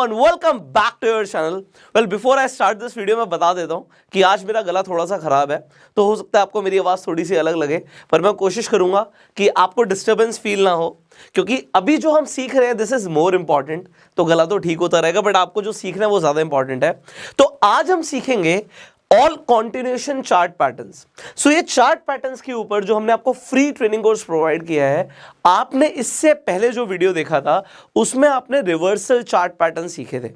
Everyone, welcome back to your channel. Well, before I start this video मैं बता देता हूँ कि आज मेरा गला थोड़ा सा खराब है, तो हो सकता है आपको मेरी आवाज़ थोड़ी सी अलग लगे, पर मैं कोशिश करूँगा कि आपको डिस्टर्बेंस फील ना हो, क्योंकि अभी जो हम सीख रहे हैं दिस इज मोर इंपॉर्टेंट। तो गला तो ठीक होता रहेगा, बट आपको जो सीखना है वो ज़्यादा इंपॉर्टेंट है। तो आज हम सीखेंगे ऑल कॉन्टिन्यूएशन चार्ट पैटर्न्स। सो ये चार्ट पैटर्न्स के ऊपर जो हमने आपको फ्री ट्रेनिंग कोर्स प्रोवाइड किया है, आपने इससे पहले जो वीडियो देखा था उसमें आपने रिवर्सल चार्ट पैटर्न सीखे थे।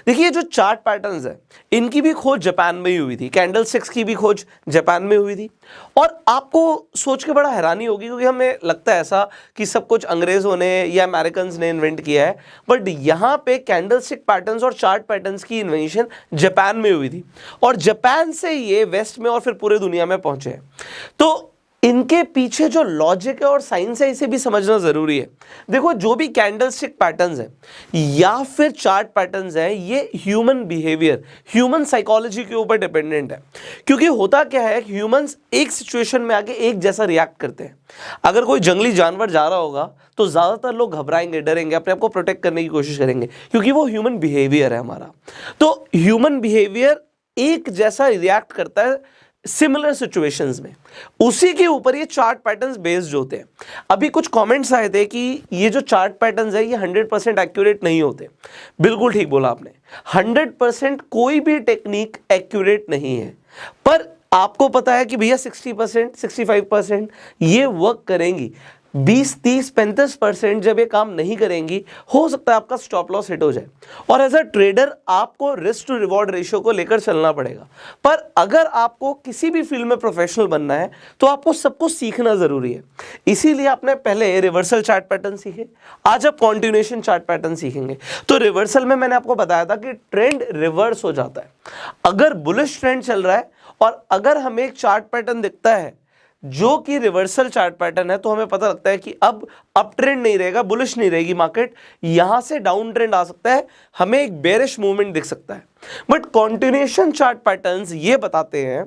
देखिए, जो चार्ट पैटर्न्स है इनकी भी खोज जापान में ही हुई थी, कैंडल स्टिक्स की भी खोज जापान में हुई थी। और आपको सोच के बड़ा हैरानी होगी, क्योंकि हमें लगता है ऐसा कि सब कुछ अंग्रेजों ने या अमेरिकन ने इन्वेंट किया है, बट यहाँ पे कैंडल स्टिक पैटर्न्स और चार्ट पैटर्न्स की इन्वेंशन जापान में हुई थी, और जापान से ये वेस्ट में और फिर पूरे दुनिया में पहुंचे। तो इनके पीछे जो लॉजिक है और साइंस है, इसे भी समझना जरूरी है। देखो, जो भी कैंडलस्टिक पैटर्न्स हैं या फिर चार्ट पैटर्न्स हैं, ये ह्यूमन बिहेवियर, ह्यूमन साइकोलॉजी के ऊपर डिपेंडेंट है। क्योंकि होता क्या है, ह्यूमंस एक सिचुएशन में आके एक जैसा रिएक्ट करते हैं। अगर कोई जंगली जानवर जा रहा होगा तो ज्यादातर लोग घबराएंगे, डरेंगे, अपने आप को प्रोटेक्ट करने की कोशिश करेंगे, क्योंकि वो ह्यूमन बिहेवियर है हमारा। तो ह्यूमन बिहेवियर एक जैसा रिएक्ट करता है सिमिलर सिचुएशंस में, उसी के ऊपर ये चार्ट पैटर्न्स बेस्ड होते हैं। अभी कुछ कमेंट्स आए थे कि ये जो चार्ट पैटर्न्स है ये 100% एक्यूरेट नहीं होते। बिल्कुल ठीक बोला आपने, 100% कोई भी टेक्निक एक्यूरेट नहीं है, पर आपको पता है कि भैया 60%, 65% ये वर्क करेंगी। 20, 30, 35% जब ये काम नहीं करेंगी, हो सकता है आपका स्टॉप लॉस हिट हो जाए। और एज अ ट्रेडर आपको रिस्क टू रिवॉर्ड रेशियो को लेकर चलना पड़ेगा। पर अगर आपको किसी भी फील्ड में प्रोफेशनल बनना है तो आपको सब कुछ सीखना जरूरी है। इसीलिए आपने पहले रिवर्सल चार्ट पैटर्न सीखे, आज आप कॉन्टिन्यूएशन चार्ट पैटर्न सीखेंगे। तो रिवर्सल में मैंने आपको बताया था कि ट्रेंड रिवर्स हो जाता है। अगर बुलिश ट्रेंड चल रहा है और अगर हमें एक चार्ट पैटर्न दिखता है जो कि रिवर्सल चार्ट पैटर्न है, तो हमें पता लगता है कि अब अप ट्रेंड नहीं रहेगा, बुलिश नहीं रहेगी मार्केट, यहां से डाउन ट्रेंड आ सकता है, हमें एक बेरिश मूवमेंट दिख सकता है। बट कॉन्टिन्यूएशन चार्ट पैटर्न्स ये बताते हैं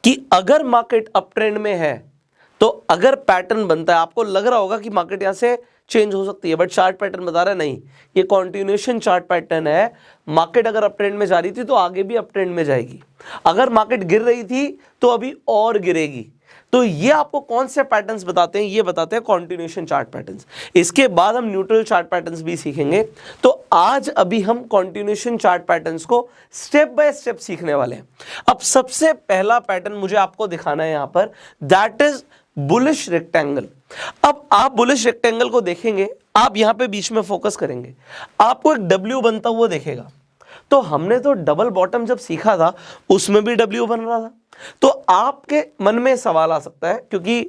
कि अगर मार्केट अप ट्रेंड में है तो अगर पैटर्न बनता है, आपको लग रहा होगा कि मार्केट यहां से चेंज हो सकती है, बट चार्ट पैटर्न बता रहा है नहीं, ये कॉन्टिन्यूएशन चार्ट पैटर्न है। मार्केट अगर अप ट्रेंड में जा रही थी तो आगे भी अप ट्रेंड में जाएगी, अगर मार्केट गिर रही थी तो अभी और गिरेगी। तो ये आपको कौन से पैटर्न्स बताते हैं, ये बताते हैं कॉन्टिन्यूएशन चार्ट पैटर्न्स। इसके बाद हम न्यूट्रल चार्ट पैटर्न्स भी सीखेंगे। तो आज अभी हम कॉन्टिन्यूएशन चार्ट पैटर्न्स को स्टेप बाय स्टेप सीखने वाले हैं। अब सबसे पहला पैटर्न मुझे आपको दिखाना है यहां पर, दैट इज बुलिश रेक्टेंगल। अब आप बुलिश रेक्टेंगल को देखेंगे, आप यहां पे बीच में फोकस करेंगे, आपको एक डब्ल्यू बनता हुआ देखेगा। तो हमने तो डबल बॉटम जब सीखा था उसमें भी डब्ल्यू बन रहा था। तो आपके मन में सवाल आ सकता है, क्योंकि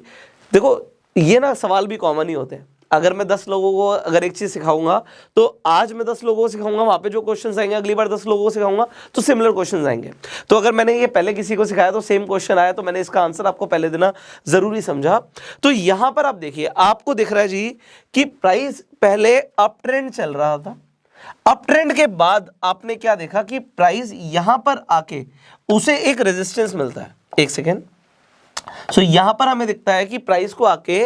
देखो ये ना सवाल भी कॉमन ही होते हैं। अगर मैं 10 लोगों को अगर एक चीज सिखाऊंगा, तो आज मैं 10 लोगों को सिखाऊंगा, वहां पे जो क्वेश्चंस आएंगे अगली बार 10 लोगों को सिखाऊंगा तो सिमिलर क्वेश्चंस आएंगे। तो अगर मैंने ये पहले किसी को सिखाया तो सेम क्वेश्चन आया, तो मैंने इसका आंसर आपको पहले देना जरूरी समझा। तो यहां पर आप देखिए, आपको दिख रहा है जी कि प्राइस पहले अप ट्रेंड चल रहा था, अप ट्रेंड के बाद आपने क्या देखा कि प्राइस यहां पर आके उसे एक रेजिस्टेंस मिलता है। एक सेकेंड, सो यहां पर हमें दिखता है कि प्राइस को आके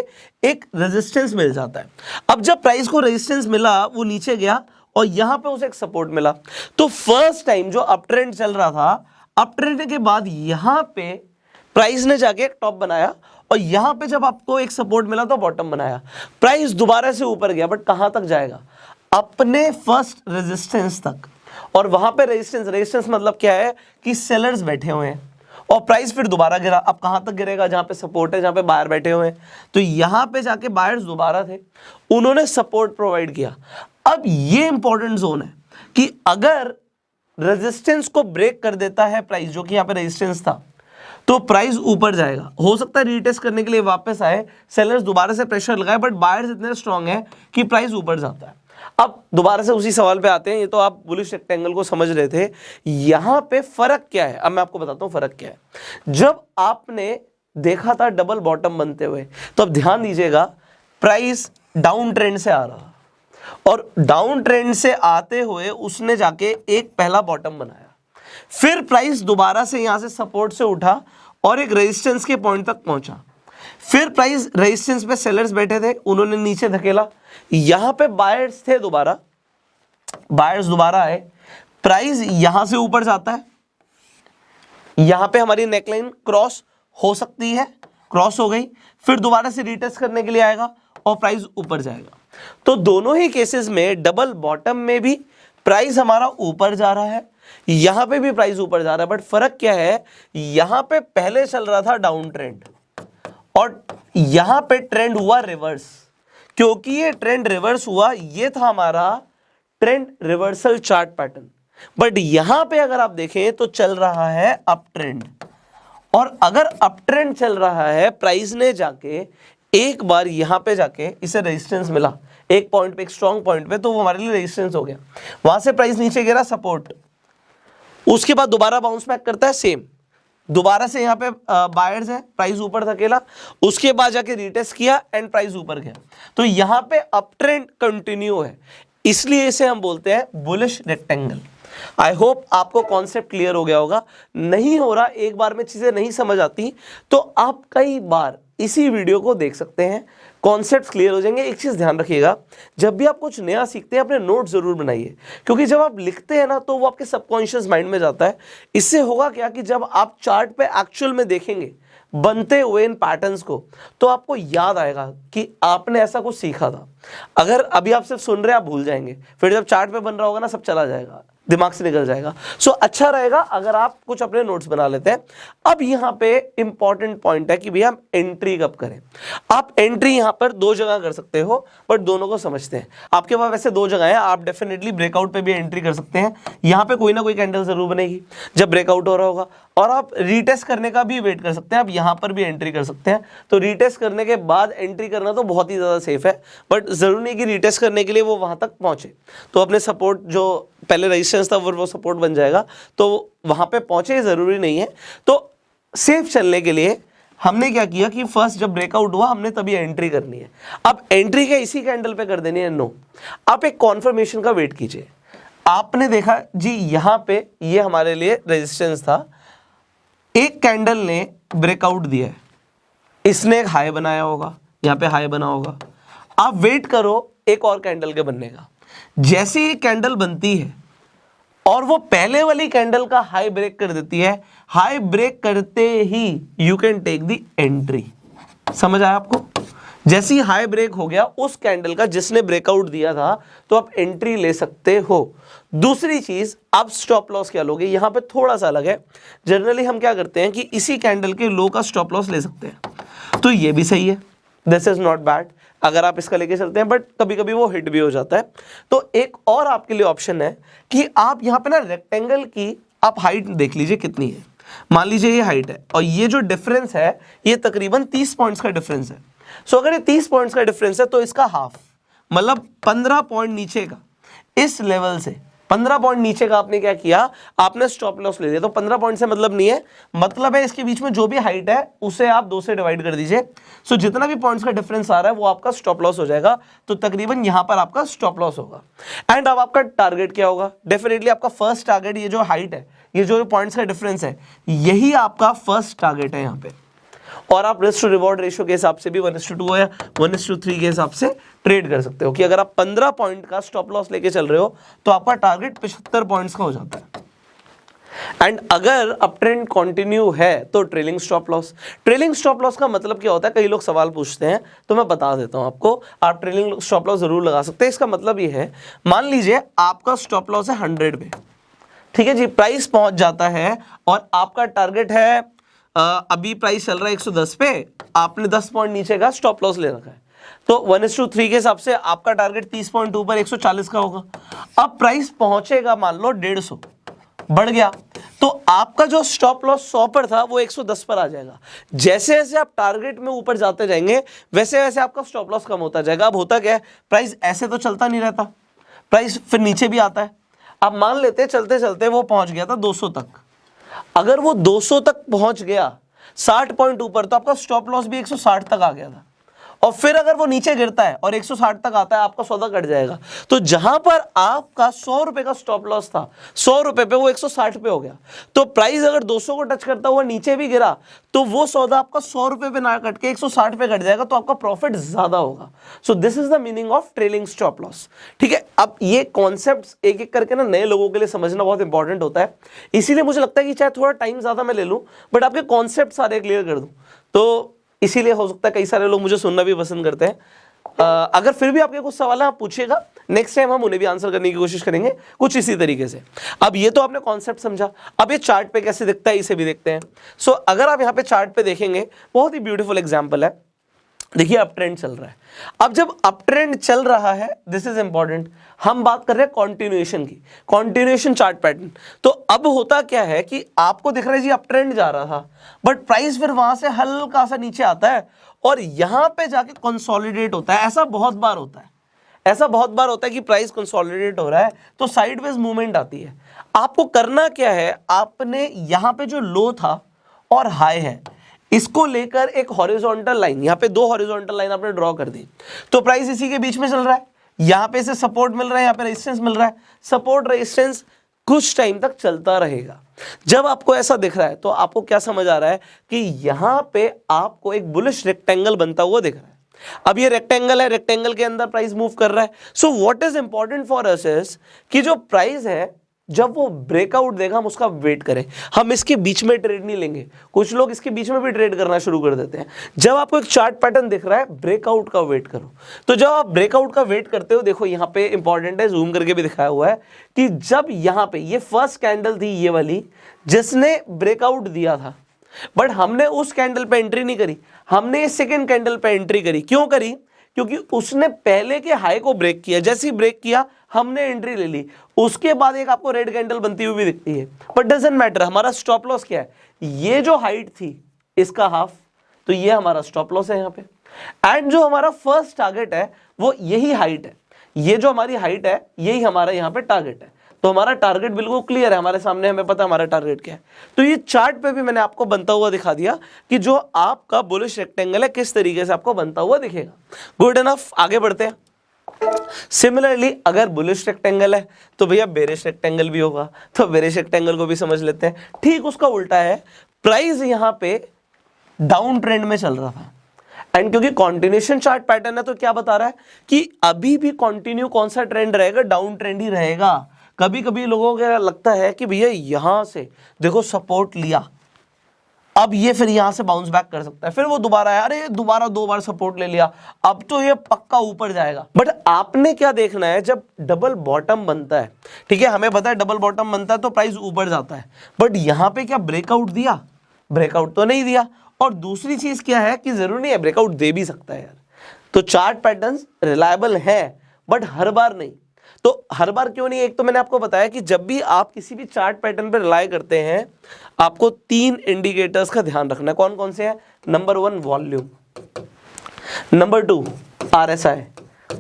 एक रेजिस्टेंस मिल जाता है। अब जब प्राइस को रेजिस्टेंस मिला, वो नीचे गया और यहां पे उसे एक सपोर्ट मिला। तो फर्स्ट टाइम जो अप ट्रेंड चल रहा था, अप ट्रेंड के बाद यहां पे प्राइस ने जाके एक टॉप बनाया, और यहां पे जब आपको एक सपोर्ट मिला तो बॉटम बनाया। प्राइस दोबारा से ऊपर गया, बट कहां तक जाएगा, अपने फर्स्ट रेजिस्टेंस तक। और वहां पे रेजिस्टेंस मतलब क्या है कि सेलर्स बैठे हुए हैं, और प्राइस फिर दोबारा गिरा। अब कहां तक गिरेगा, जहां पे सपोर्ट है, जहां पे बायर बैठे हुए हैं। तो यहां पे जाके बायर्स दोबारा थे, उन्होंने सपोर्ट प्रोवाइड किया। अब ये इंपॉर्टेंट जोन है कि अगर रेजिस्टेंस को ब्रेक कर देता है प्राइस, जो कि यहां पे रेजिस्टेंस था, तो प्राइस ऊपर जाएगा। हो सकता है रीटेस्ट करने के लिए वापस आए, सेलर्स दोबारा से प्रेशर लगाए, बट बायर्स इतने स्ट्रांग है कि प्राइस ऊपर जाता है। अब दोबारा से उसी सवाल पे आते हैं, ये तो आप बुलिश रेक्टेंगल को समझ रहे थे, यहां पे फर्क क्या है, अब मैं आपको बताता हूं फर्क क्या है। जब आपने देखा था डबल बॉटम बनते हुए, तो अब ध्यान दीजिएगा, प्राइस डाउन ट्रेंड से आ रहा, और डाउन ट्रेंड से आते हुए उसने जाके एक पहला बॉटम बनाया, फिर प्राइस दोबारा से यहां से सपोर्ट से उठा और एक रेजिस्टेंस के पॉइंट तक पहुंचा। फिर प्राइस रेजिस्टेंस पे सेलर्स बैठे थे, उन्होंने नीचे धकेला, यहां पे बायर्स थे दोबारा, बायर्स दोबारा आए, प्राइस यहां से ऊपर जाता है, यहां पे हमारी नेकलाइन क्रॉस हो सकती है, क्रॉस हो गई, फिर दोबारा से रीटेस्ट करने के लिए आएगा और प्राइस ऊपर जाएगा। तो दोनों ही केसेस में डबल बॉटम में भी प्राइस हमारा ऊपर जा रहा है, यहां पे भी प्राइस ऊपर जा रहा है, बट फर्क क्या है, यहां पे पहले चल रहा था डाउन ट्रेंड और यहां पे ट्रेंड हुआ रिवर्स। क्योंकि ये ट्रेंड रिवर्स हुआ, ये था हमारा trend reversal chart pattern, but यहां पे अगर आप देखें तो चल रहा है अप ट्रेंड, और अगर अप ट्रेंड चल रहा है, प्राइस ने जाके एक बार यहां पे जाके इसे रेजिस्टेंस मिला एक पॉइंट पे, एक स्ट्रॉन्ग पॉइंट पे, तो वो हमारे लिए रेजिस्टेंस हो गया, वहां से प्राइस नीचे गिरा सपोर्ट, उसके बाद दोबारा बाउंस बैक करता है सेम, दोबारा से यहां पे बायर्स है, प्राइस ऊपर धकेला, उसके बाद जाके रीटेस्ट किया एंड प्राइस ऊपर गया। तो यहां पे अप ट्रेंड कंटिन्यू है, इसलिए इसे हम बोलते हैं बुलिश रेक्टेंगल। आई होप आपको कॉन्सेप्ट क्लियर हो गया होगा। नहीं हो रहा, एक बार में चीजें नहीं समझ आती तो आप कई बार इसी वीडियो को देख सकते हैं, कॉन्सेप्ट्स क्लियर हो जाएंगे। एक चीज ध्यान रखिएगा, जब भी आप कुछ नया सीखते हैं अपने नोट जरूर बनाइए, क्योंकि जब आप लिखते हैं ना तो वो आपके सबकॉन्शियस माइंड में जाता है। इससे होगा क्या कि जब आप चार्ट पे एक्चुअल में देखेंगे बनते हुए इन पैटर्न्स को, तो आपको याद आएगा कि आपने ऐसा कुछ सीखा था। अगर अभी आप सिर्फ सुन रहे हैं आप भूल जाएंगे, फिर जब चार्ट पे बन रहा होगा ना सब चला जाएगा, दिमाग से निकल जाएगा। सो अच्छा रहेगा अगर आप कुछ अपने नोट्स बना लेते हैं। अब यहाँ पे इंपॉर्टेंट पॉइंट है कि भैया हम एंट्री कब करें। आप एंट्री यहाँ पर दो जगह कर सकते हो, बट दोनों को समझते हैं। आपके पास वैसे दो जगह है, आप डेफिनेटली ब्रेकआउट पे भी एंट्री कर सकते हैं। यहाँ पे कोई ना कोई कैंडल जरूर बनेगी जब ब्रेकआउट हो रहा होगा, और आप रीटेस्ट करने का भी वेट कर सकते हैं। आप यहाँ पर भी एंट्री कर सकते हैं। तो रीटेस्ट करने के बाद एंट्री करना तो बहुत ही ज़्यादा सेफ है, बट जरूरी नहीं कि रीटेस्ट करने के लिए वो वहाँ तक पहुँचे। तो अपने सपोर्ट जो पहले रेजिस्टेंस था वो सपोर्ट बन जाएगा, तो वहाँ पे पहुँचे ज़रूरी नहीं है। तो सेफ चलने के लिए हमने क्या किया कि फर्स्ट जब ब्रेकआउट हुआ हमने तभी एंट्री करनी है। अब एंट्री क्या इसी कैंडल पे कर देनी है? नो, आप एक कॉन्फर्मेशन का वेट कीजिए। आपने देखा जी यहाँ पे ये हमारे लिए रेजिस्टेंस था, एक कैंडल ने ब्रेकआउट दिया है, इसने एक हाई बनाया होगा, यहाँ पे हाई बना होगा। आप वेट करो एक और कैंडल के बनने का। जैसे ही कैंडल बनती है और वो पहले वाली कैंडल का हाई ब्रेक कर देती है, हाई ब्रेक करते ही you can take the entry. समझ आया आपको? जैसे ही हाई ब्रेक हो गया उस कैंडल का जिसने ब्रेकआउट दिया था, तो आप एंट्री ले सकते हो। दूसरी चीज, आप स्टॉप लॉस क्या लोगे, यहां पे थोड़ा सा अलग है। जनरली हम क्या करते हैं कि इसी कैंडल के लो का स्टॉप लॉस ले सकते हैं, तो ये भी सही है, दिस इज नॉट बैड अगर आप इसका लेके चलते हैं, बट कभी कभी वो हिट भी हो जाता है। तो एक और आपके लिए ऑप्शन है कि आप यहाँ पे ना रेक्टेंगल की आप हाइट देख लीजिए कितनी है। मान लीजिए ये हाइट है और ये जो डिफरेंस है ये तकरीबन 30 पॉइंट्स का डिफरेंस है। सो अगर ये 30 पॉइंट्स का डिफरेंस है तो इसका हाफ मतलब 15 पॉइंट नीचे का, इस लेवल से 15 पॉइंट नीचे का आपने क्या किया, आपने स्टॉप लॉस ले लिया। तो 15 पॉइंट से मतलब नहीं है, मतलब है इसके बीच में जो भी हाइट है उसे आप 2 से डिवाइड कर दीजिए। सो जितना भी पॉइंट्स का डिफरेंस आ रहा है वो आपका स्टॉप लॉस हो जाएगा। तो तकरीबन यहां पर आपका स्टॉप लॉस होगा। एंड अब आपका टारगेट क्या होगा? डेफिनेटली आपका फर्स्ट टारगेट, ये जो हाइट है, ये जो पॉइंट्स का डिफरेंस है, यही आपका फर्स्ट टारगेट है यहाँ पे। और आप रिस्क टू रिवॉर्ड रेशियो के हिसाब से भी 1:2 या 1:3 के हिसाब से ट्रेड कर सकते हो कि अगर आप 15 पॉइंट का स्टॉप लॉस लेके चल रहे हो तो आपका टारगेट 75 पॉइंट्स का हो जाता है। एंड अगर अप ट्रेंड कंटिन्यू है तो trailing stop loss. Trailing stop loss का मतलब क्या होता है? कई लोग सवाल पूछते हैं, तो मैं बता देता हूं आपको। आप ट्रेलिंग स्टॉप लॉस जरूर लगा सकते हैं। इसका मतलब ये है, मान लीजिए आपका स्टॉप लॉस है 100 पे, ठीक है जी, प्राइस पहुंच जाता है और आपका टारगेट है अभी प्राइस चल रहा है 110 पे, आपने 10 पॉइंट नीचे का स्टॉप लॉस ले रखा है, तो 1:3 के हिसाब से आपका टारगेट 30 पॉइंट ऊपर 140 का होगा। अब प्राइस पहुंचेगा मान लो 150, बढ़ गया, तो आपका जो स्टॉप लॉस 100 पर था वो 110 पर आ जाएगा। जैसे जैसे आप टारगेट में ऊपर जाते जाएंगे वैसे वैसे आपका स्टॉप लॉस कम होता जाएगा। अब होता क्या है, प्राइस ऐसे तो चलता नहीं रहता, प्राइस फिर नीचे भी आता है। अब मान लेते चलते चलते वो पहुंच गया था 200 तक, अगर वो 200 तक पहुंच गया 60 पॉइंट ऊपर, तो आपका स्टॉप लॉस भी 160 तक आ गया था। और फिर अगर वो नीचे गिरता है और 160 तक आता है, आपका सौदा कट जाएगा। तो जहां पर आपका 100 रुपए का स्टॉप लॉस था, 100 रुपए पे वो 160 पे हो गया। तो प्राइस अगर 200 को टच करता हुआ नीचे भी गिरा तो वो सौदा आपका 100 रुपए पे ना कट के 160 पे कट जाएगा, तो आपका प्रॉफिट ज्यादा होगा। So this is the meaning of trailing stop loss. ठीक है, अब ये कॉन्सेप्ट्स एक एक करके ना नए लोगों के लिए समझना बहुत इंपॉर्टेंट होता है, इसीलिए मुझे लगता है कि चाहे थोड़ा टाइम ज्यादा मैं ले लूं बट आपके कॉन्सेप्ट सारे क्लियर कर दूं। तो इसीलिए हो सकता है कई सारे लोग मुझे सुनना भी पसंद करते हैं। अगर फिर भी आपके कुछ सवाल है आप पूछिएगा, नेक्स्ट टाइम हम उन्हें भी आंसर करने की कोशिश करेंगे कुछ इसी तरीके से। अब ये तो आपने कॉन्सेप्ट समझा, अब ये चार्ट पे कैसे दिखता है इसे भी देखते हैं। सो अगर आप यहाँ पे चार्ट पे देखेंगे, बहुत ही ब्यूटीफुल एग्जाम्पल है। देखिए अप ट्रेंड चल रहा है। अब जब अप ट्रेंड चल रहा है, दिस इज इंपॉर्टेंट, हम बात कर रहे हैं कॉन्टिन्यूएशन की, कॉन्टिन्यूएशन चार्ट पैटर्न। तो अब होता क्या है कि आपको दिख रहा है जी अप ट्रेंड जा रहा था, बट प्राइस फिर वहां से हल्का सा नीचे आता है और यहां पे जाके कंसोलिडेट होता है। ऐसा बहुत बार होता है, ऐसा बहुत बार होता है कि प्राइस कंसोलिडेट हो रहा है तो साइडवेज मूवमेंट आती है। आपको करना क्या है, आपने यहां पे जो लो था और हाई है इसको लेकर एक हॉरिजॉन्टल लाइन, यहां पे 2 हॉरिजॉन्टल लाइन आपने ड्रॉ कर दी। तो प्राइस इसी के बीच में चल रहा है, यहां पे इसे सपोर्ट मिल रहा है, यहां पे रेजिस्टेंस मिल रहा है। सपोर्ट रेजिस्टेंस कुछ टाइम तक चलता रहेगा। जब आपको ऐसा दिख रहा है तो आपको क्या समझ आ रहा है कि यहां पे आपको एक बुलिश रेक्टेंगल बनता हुआ दिख रहा है। अब ये रेक्टेंगल है, रेक्टेंगल के अंदर प्राइस मूव कर रहा है। So what is important for us is कि जो प्राइस है जब वो ब्रेकआउट देगा हम उसका वेट करें, हम इसके बीच में ट्रेड नहीं लेंगे। कुछ लोग इसके बीच में भी ट्रेड करना शुरू कर देते हैं। जब आपको एक चार्ट पैटर्न दिख रहा है, ब्रेकआउट का वेट करो। तो जब आप ब्रेकआउट का वेट करते हो, देखो यहाँ पे इंपॉर्टेंट है, जूम करके भी दिखाया हुआ है कि जब यहाँ पे ये फर्स्ट कैंडल थी ये वाली जिसने ब्रेकआउट दिया था, बट हमने उस कैंडल पे एंट्री नहीं करी, हमने इस सेकेंड कैंडल पे एंट्री करी। क्यों करी? क्योंकि उसने पहले के हाई को ब्रेक किया, जैसे ही ब्रेक किया हमने एंट्री ले ली। उसके बाद एक आपको रेड कैंडल बनती हुई भी दिखती है, बट डजंट मैटर। हमारा स्टॉप लॉस क्या है? ये जो हाइट थी इसका हाफ, तो ये हमारा स्टॉप लॉस है यहाँ पे। एंड जो हमारा फर्स्ट टारगेट है वो यही हाइट है, ये जो हमारी हाइट है यही हमारा यहाँ पे टारगेट है। तो हमारा टारगेट बिल्कुल क्लियर है हमारे सामने, हमें पता है हमारा टारगेट क्या है। तो ये चार्ट पे भी मैंने आपको बनता हुआ दिखा दिया कि जो आपका बुलिश रेक्टेंगल है किस तरीके से आपको बनता हुआ दिखेगा। गुड इनफ, आगे बढ़ते हैं। सिमिलरली अगर बुलिश रेक्टेंगल है तो भैया बेरिश रेक्टेंगल भी होगा, तो बेरिश रेक्टेंगल को भी समझ लेते हैं। ठीक उसका उल्टा है, प्राइस यहां पे डाउन ट्रेंड में चल रहा था एंड क्योंकि कॉन्टिन्यूएशन चार्ट पैटर्न है तो क्या बता रहा है कि अभी भी कंटिन्यू कौन सा ट्रेंड रहेगा? डाउन ट्रेंड ही रहेगा। कभी कभी लोगों को लगता है कि भैया यहां से देखो सपोर्ट लिया, अब ये फिर यहां से बाउंस बैक कर सकता है, फिर वो दोबारा है, अरे दोबारा 2 बार सपोर्ट ले लिया, अब तो ये पक्का ऊपर जाएगा। बट आपने क्या देखना है, जब डबल बॉटम बनता है, ठीक है, हमें पता है डबल बॉटम बनता है तो प्राइस ऊपर जाता है, बट यहां पे क्या ब्रेकआउट दिया? ब्रेकआउट तो नहीं दिया। और दूसरी चीज क्या है कि जरूरी नहीं है, ब्रेकआउट दे भी सकता है यार। तो चार्ट पैटर्न्स रिलायबल है बट हर बार नहीं। तो हर बार क्यों नहीं? एक तो मैंने आपको बताया कि जब भी आप किसी भी चार्ट पैटर्न पर रिलाय करते हैं आपको 3 इंडिकेटर्स का ध्यान रखना है। कौन कौन से हैं? नंबर 1 वॉल्यूम, नंबर 2 RSI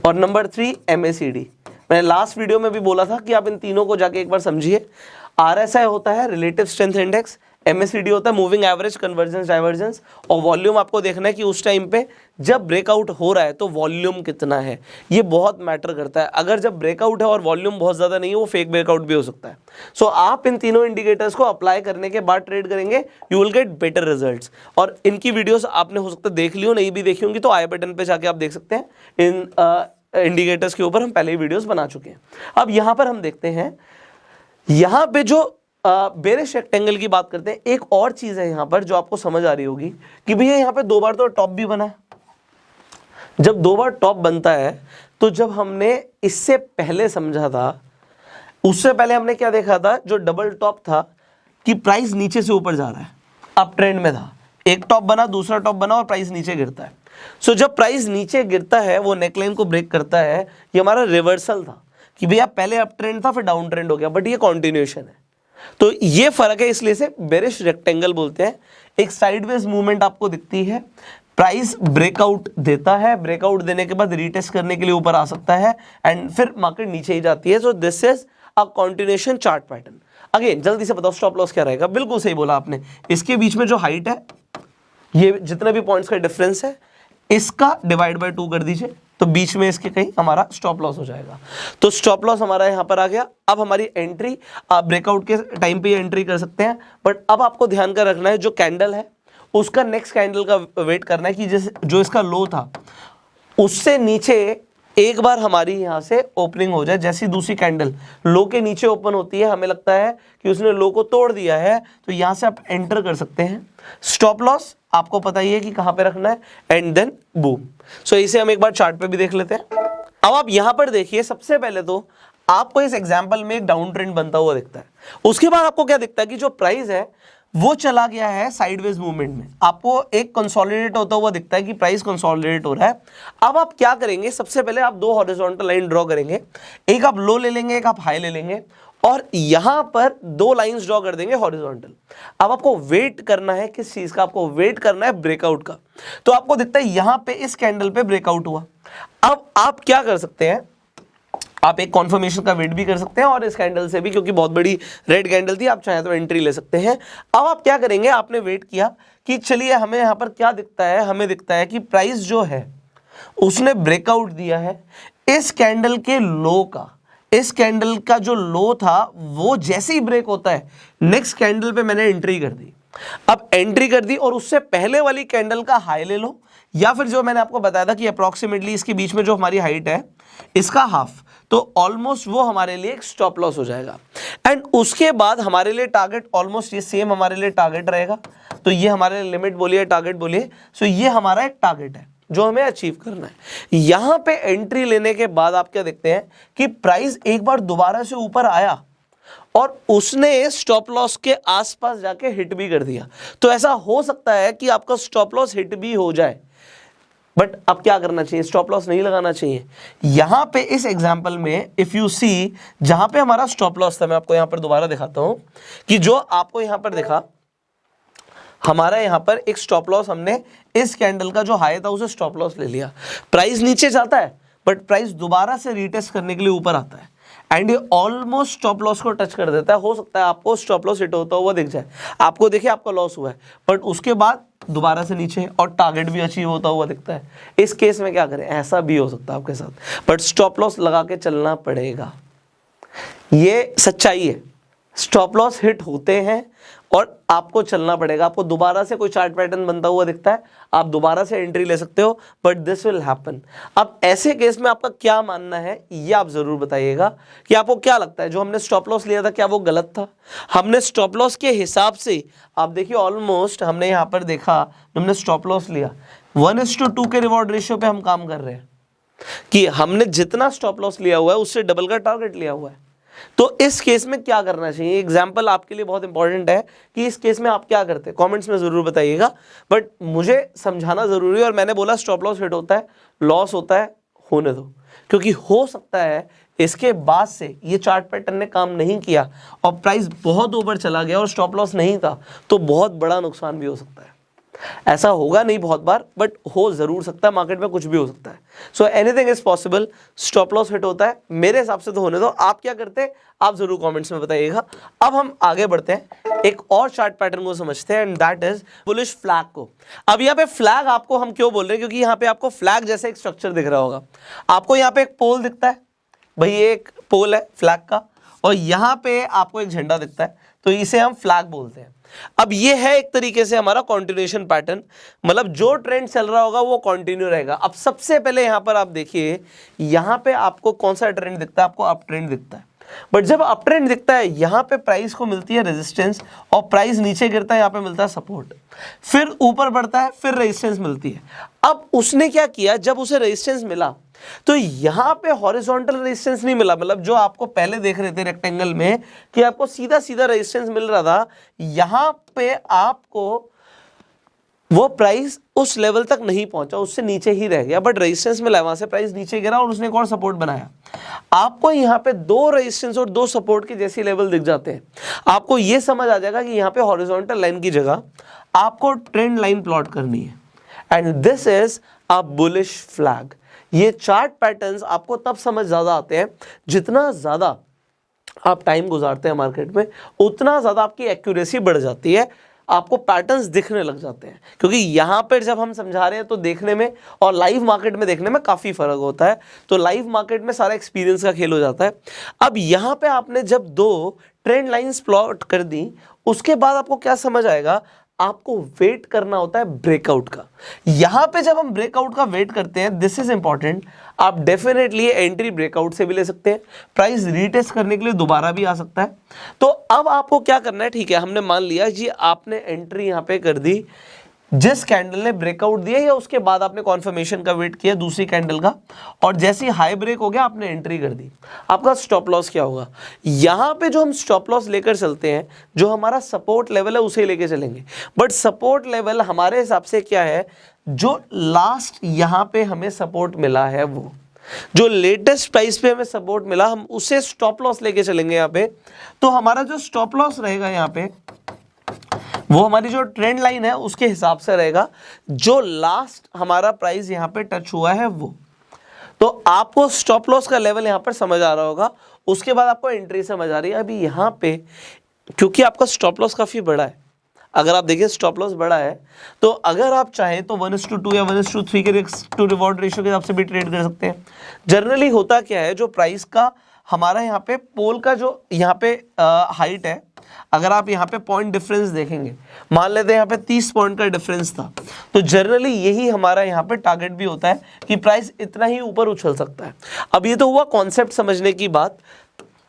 और नंबर 3 MACD। मैंने लास्ट वीडियो में भी बोला था कि आप इन तीनों को जाके एक बार समझिए। RSI होता है रिलेटिव स्ट्रेंथ इंडेक्स, MACD होता है मूविंग एवरेज कन्वर्जेंस डाइवर्जेंस, और वॉल्यूम आपको देखना है कि उस टाइम पे जब ब्रेकआउट हो रहा है तो वॉल्यूम कितना है, ये बहुत मैटर करता है। अगर जब ब्रेकआउट है और वॉल्यूम बहुत ज़्यादा नहीं है वो फेक ब्रेकआउट भी हो सकता है। सो आप इन तीनों इंडिकेटर्स को अप्लाई करने के बाद ट्रेड करेंगे, you will get better results. और इनकी वीडियोस आपने हो सकता है देख ली हो, नहीं भी देखी होंगी तो आई बटन पे जाके आप देख सकते हैं। इन इंडिकेटर्स के ऊपर हम पहले ही वीडियोस बना चुके हैं। अब यहाँ पर हम देखते हैं, यहाँ पे जो बेरिश रेक्टेंगल की बात करते हैं। एक और चीज है यहाँ पर जो आपको समझ आ रही होगी कि भैया यहाँ पे 2 बार तो टॉप भी बना है। जब 2 बार टॉप बनता है तो जब हमने इससे पहले समझा था, उससे पहले हमने क्या देखा था, जो डबल टॉप था कि प्राइस नीचे से ऊपर जा रहा है, अप ट्रेंड में था, एक टॉप बना, दूसरा टॉप बना और प्राइस नीचे गिरता है। सो जब प्राइस नीचे गिरता है वो नेकलाइन को ब्रेक करता है, ये हमारा रिवर्सल था कि भैया पहले अप ट्रेंड था फिर डाउन ट्रेंड हो गया, बट ये कॉन्टिन्यूएशन है। तो ये फर्क है, इसलिए से बेरिश रेक्टेंगल बोलते हैं। एक साइडवेज मूवमेंट आपको दिखती है, प्राइस ब्रेकआउट देता है, ब्रेकआउट देने के बाद रीटेस्ट करने के लिए ऊपर आ सकता है एंड फिर मार्केट नीचे ही जाती है। So this is a continuation chart pattern. Again जल्दी से बताओ स्टॉप लॉस क्या रहेगा? बिल्कुल सही बोला आपने, इसके बीच में जो हाइट है, ये जितने भी पॉइंट्स का डिफरेंस है, इसका डिवाइड बाय 2 कर दीजिए, तो बीच में इसके कहीं हमारा स्टॉप लॉस हो जाएगा। तो स्टॉप लॉस हमारा यहाँ पर आ गया। अब हमारी एंट्री, आप ब्रेकआउट के टाइम पे एंट्री कर सकते हैं, बट अब आपको ध्यान का रखना है जो कैंडल है उसका नेक्स्ट कैंडल का वेट करना है कि जैसे जो इसका लो था उससे नीचे एक बार हमारी यहाँ से ओपनिंग हो जाए। जैसी दूसरी कैंडल लो के नीचे ओपन होती है, हमें लगता है कि उसने लो को तोड़ दिया है, तो यहाँ से आप एंटर कर सकते हैं। स्टॉप लॉस आपको पता ही है कि कहाँ पे रखना है, एंड देन बूम। सो इसे हम एक बार चार्ट पे भी देख लेते हैं। अब आप यहाँ पर देखिए, सबसे पहले तो आपको इस एग्जाम्पल में एक डाउन ट्रेंड बनता हुआ दिखता है। उसके बाद आपको क्या दिखता है कि जो प्राइस है वो चला गया है साइडवेज मूवमेंट में। आपको एक कंसोलिडेट होता हुआ दिखता है कि प्राइस कंसोलिडेट हो रहा है। अब आप क्या करेंगे, सबसे पहले आप 2 हॉरिजॉन्टल लाइन ड्रॉ करेंगे, एक आप लो ले लेंगे, एक आप हाई ले लेंगे, और यहां पर 2 लाइंस ड्रॉ कर देंगे हॉरिजॉन्टल। अब आपको वेट करना है किस चीज का, आपको वेट करना है ब्रेकआउट का। तो आपको दिखता है यहां पे इस कैंडल पे ब्रेकआउट हुआ। अब आप क्या कर सकते हैं, आप एक कॉन्फर्मेशन का वेट भी कर सकते हैं और इस कैंडल से भी, क्योंकि बहुत बड़ी रेड कैंडल थी, आप चाहें तो एंट्री ले सकते हैं। अब आप क्या करेंगे, आपने वेट किया कि चलिए हमें यहाँ पर क्या दिखता है, हमें दिखता है कि प्राइस जो है उसने ब्रेकआउट दिया है इस कैंडल के लो का। इस कैंडल का जो लो था वो जैसे ही ब्रेक होता है नेक्स्ट कैंडल पे मैंने एंट्री कर दी। अब एंट्री कर दी और उससे पहले वाली कैंडल का हाई ले लो, या फिर जो मैंने आपको बताया था कि अप्रॉक्सीमेटली इसके बीच में जो हमारी हाइट है इसका हाफ, तो ऑलमोस्ट वो हमारे लिए एक स्टॉप लॉस हो जाएगा। एंड उसके बाद हमारे लिए टारगेट ऑलमोस्ट ये सेम हमारे लिए टारगेट रहेगा। तो ये हमारे लिमिट बोलिए, टारगेट बोलिए, सो ये हमारा एक टारगेट है जो हमें अचीव करना है। यहां पे एंट्री लेने के बाद आप क्या देखते हैं कि प्राइस एक बार दोबारा से ऊपर आया और उसने स्टॉप लॉस के आसपास जाके हिट भी कर दिया। तो ऐसा हो सकता है कि आपका स्टॉप लॉस हिट भी हो जाए, बट अब क्या करना चाहिए, स्टॉप लॉस नहीं लगाना चाहिए। यहां पे इस एग्जांपल में इफ यू सी, जहां पे हमारा स्टॉप लॉस था, मैं आपको यहां पर दोबारा दिखाता हूं कि जो आपको यहां पर दिखा, हमारा यहां पर एक स्टॉप लॉस, हमने इस कैंडल का जो हाई था उसे स्टॉप लॉस ले लिया। प्राइस नीचे जाता है बट प्राइस दोबारा से रीटेस्ट करने के लिए ऊपर आता है एंड ये ऑलमोस्ट स्टॉप लॉस को टच कर देता है। हो सकता है आपको स्टॉप लॉस हिट होता हुआ दिख जाए, आपको देखिए आपका लॉस हुआ है, बट उसके बाद दोबारा से नीचे और टारगेट भी अचीव होता हुआ दिखता है। इस केस में क्या करें, ऐसा भी हो सकता है आपके साथ, बट स्टॉप लॉस लगा के चलना पड़ेगा। ये सच्चाई है, स्टॉप लॉस हिट होते हैं और आपको चलना पड़ेगा। आपको दोबारा से कोई चार्ट पैटर्न बनता हुआ दिखता है, आप दोबारा से एंट्री ले सकते हो, बट दिस विल हैपन। अब ऐसे केस में आपका क्या मानना है ये आप जरूर बताइएगा कि आपको क्या लगता है जो हमने स्टॉप लॉस लिया था क्या वो गलत था। हमने स्टॉप लॉस के हिसाब से, आप देखिए ऑलमोस्ट हमने यहाँ पर देखा, हमने स्टॉप लॉस लिया 1:2 के रिवॉर्ड रेशियो पे हम काम कर रहे हैं कि हमने जितना स्टॉप लॉस लिया हुआ है उससे डबल का टारगेट लिया हुआ है। तो इस केस में क्या करना चाहिए, एग्जाम्पल आपके लिए बहुत इंपॉर्टेंट है कि इस केस में आप क्या करते हैं, कमेंट्स में जरूर बताइएगा, बट मुझे समझाना जरूरी है। और मैंने बोला स्टॉप लॉस हिट होता है, लॉस होता है, होने दो, क्योंकि हो सकता है इसके बाद से ये चार्ट पैटर्न ने काम नहीं किया और प्राइस बहुत ऊपर चला गया और स्टॉप लॉस नहीं था, तो बहुत बड़ा नुकसान भी हो सकता है। ऐसा होगा नहीं बहुत बार, बट हो जरूर सकता है, मार्केट में कुछ भी हो सकता है। So anything is possible. Stop loss hit होता है, मेरे हिसाब से तो होने दो। आप क्या करते हैं आप जरूर कमेंट्स में बताइएगा। अब हम आगे बढ़ते हैं, एक और चार्ट पैटर्न को समझते हैं, and that is bullish flag को। अब यहाँ पे फ्लैग आपको हम क्यों बोल रहे हैं, क्योंकि यहाँ पे आपको फ्लैग जैसे एक स्ट्रक्चर दिख रहा होगा। आपको यहाँ पे एक पोल दिखता है, भाई ये एक पोल है फ्लैग का, और यहाँ पे आपको एक झंडा दिखता है, तो इसे हम फ्लैग बोलते हैं। अब ये है एक तरीके से हमारा कंटिन्यूएशन पैटर्न, मतलब जो ट्रेंड चल रहा होगा वो कंटिन्यू रहेगा। अब सबसे पहले यहां पर आप देखिए, यहां पे आपको कौन सा ट्रेंड दिखता है, आपको अप ट्रेंड दिखता है। बट जब अप ट्रेंड दिखता है यहां पे प्राइस को मिलती है रेजिस्टेंस, और प्राइस नीचे गिरता है, यहां पे मिलता है सपोर्ट, फिर ऊपर बढ़ता है, फिर रेजिस्टेंस मिलती है। अब उसने क्या किया, जब उसे रेजिस्टेंस मिला तो यहां पे हॉरिजॉन्टल रेजिस्टेंस नहीं मिला, मतलब जो आपको पहले देख रहे थे रेक्टेंगल में कि आपको सीधा सीधा रेजिस्टेंस मिल रहा था, यहां पे आपको वो प्राइस उस लेवल तक नहीं पहुंचा, उससे नीचे ही रह गया, बट रेजिस्टेंस मिला, वहां से प्राइस नीचे गिरा और उसने एक और सपोर्ट बनाया। आपको यहाँ पे 2 रेजिस्टेंस और 2 सपोर्ट के जैसी लेवल दिख जाते हैं। आपको ये समझ आ जाएगा कि यहाँ पे हॉरिजॉन्टल लाइन की जगह आपको ट्रेंड लाइन प्लॉट करनी है, and this is a bullish flag. ये चार्ट पैटर्न्स आपको तब समझ ज्यादा आते हैं जितना ज्यादा आप टाइम गुजारते हैं मार्केट में, उतना ज्यादा आपकी एक्यूरेसी बढ़ जाती है। आपको पैटर्न्स दिखने लग जाते हैं, क्योंकि यहाँ पर जब हम समझा रहे हैं तो देखने में और लाइव मार्केट में देखने में काफ़ी फ़र्क होता है। तो लाइव मार्केट में सारा एक्सपीरियंस का खेल हो जाता है। अब यहाँ पे आपने जब 2 ट्रेंड लाइंस प्लॉट कर दी, उसके बाद आपको क्या समझ आएगा, आपको वेट करना होता है ब्रेकआउट का। यहां पे जब हम ब्रेकआउट का वेट करते हैं, दिस इज इंपॉर्टेंट, आप डेफिनेटली एंट्री ब्रेकआउट से भी ले सकते हैं, प्राइस रीटेस्ट करने के लिए दोबारा भी आ सकता है। तो अब आपको क्या करना है, ठीक है, हमने मान लिया जी आपने एंट्री यहां पे कर दी, जिस कैंडल ने ब्रेकआउट दिया या उसके बाद आपने कॉन्फर्मेशन का वेट किया दूसरी कैंडल का, और जैसे ही हाई ब्रेक हो गया आपने एंट्री कर दी। आपका स्टॉप लॉस क्या होगा, यहां पे जो हम स्टॉप लॉस लेकर चलते हैं, जो हमारा सपोर्ट लेवल है उसे लेके चलेंगे। बट सपोर्ट लेवल हमारे हिसाब से क्या है, जो लास्ट यहां पे हमें सपोर्ट मिला है, वो जो लेटेस्ट प्राइस पे हमें सपोर्ट मिला, हम उसे स्टॉप लॉस लेके चलेंगे यहाँ पे। तो हमारा जो स्टॉप लॉस रहेगा यहाँ पे, वो हमारी जो ट्रेंड लाइन है उसके हिसाब से रहेगा, जो लास्ट हमारा प्राइस यहां पे टच हुआ है वो। तो आपको स्टॉप लॉस का लेवल यहां पर समझ आ रहा होगा, उसके बाद आपको एंट्री समझ आ रही है। अभी यहां पे क्योंकि आपका स्टॉप लॉस काफी बड़ा है, अगर आप देखिए स्टॉप लॉस बड़ा है, तो अगर आप चाहें तो 1:2 या 1:3 के रिस्क टू रिवॉर्ड रेशियो के हिसाब से भी ट्रेड कर सकते हैं। जनरली होता क्या है, जो प्राइस का हमारा यहाँ पे पोल का जो यहाँ पे हाइट है, अगर आप यहाँ पे पॉइंट डिफरेंस देखेंगे, मान लेते हैं यहाँ पे 30 पॉइंट का डिफरेंस था, तो जनरली यही हमारा यहाँ पे टारगेट भी होता है कि प्राइस इतना ही ऊपर उछल सकता है। अब ये तो हुआ कॉन्सेप्ट समझने की बात,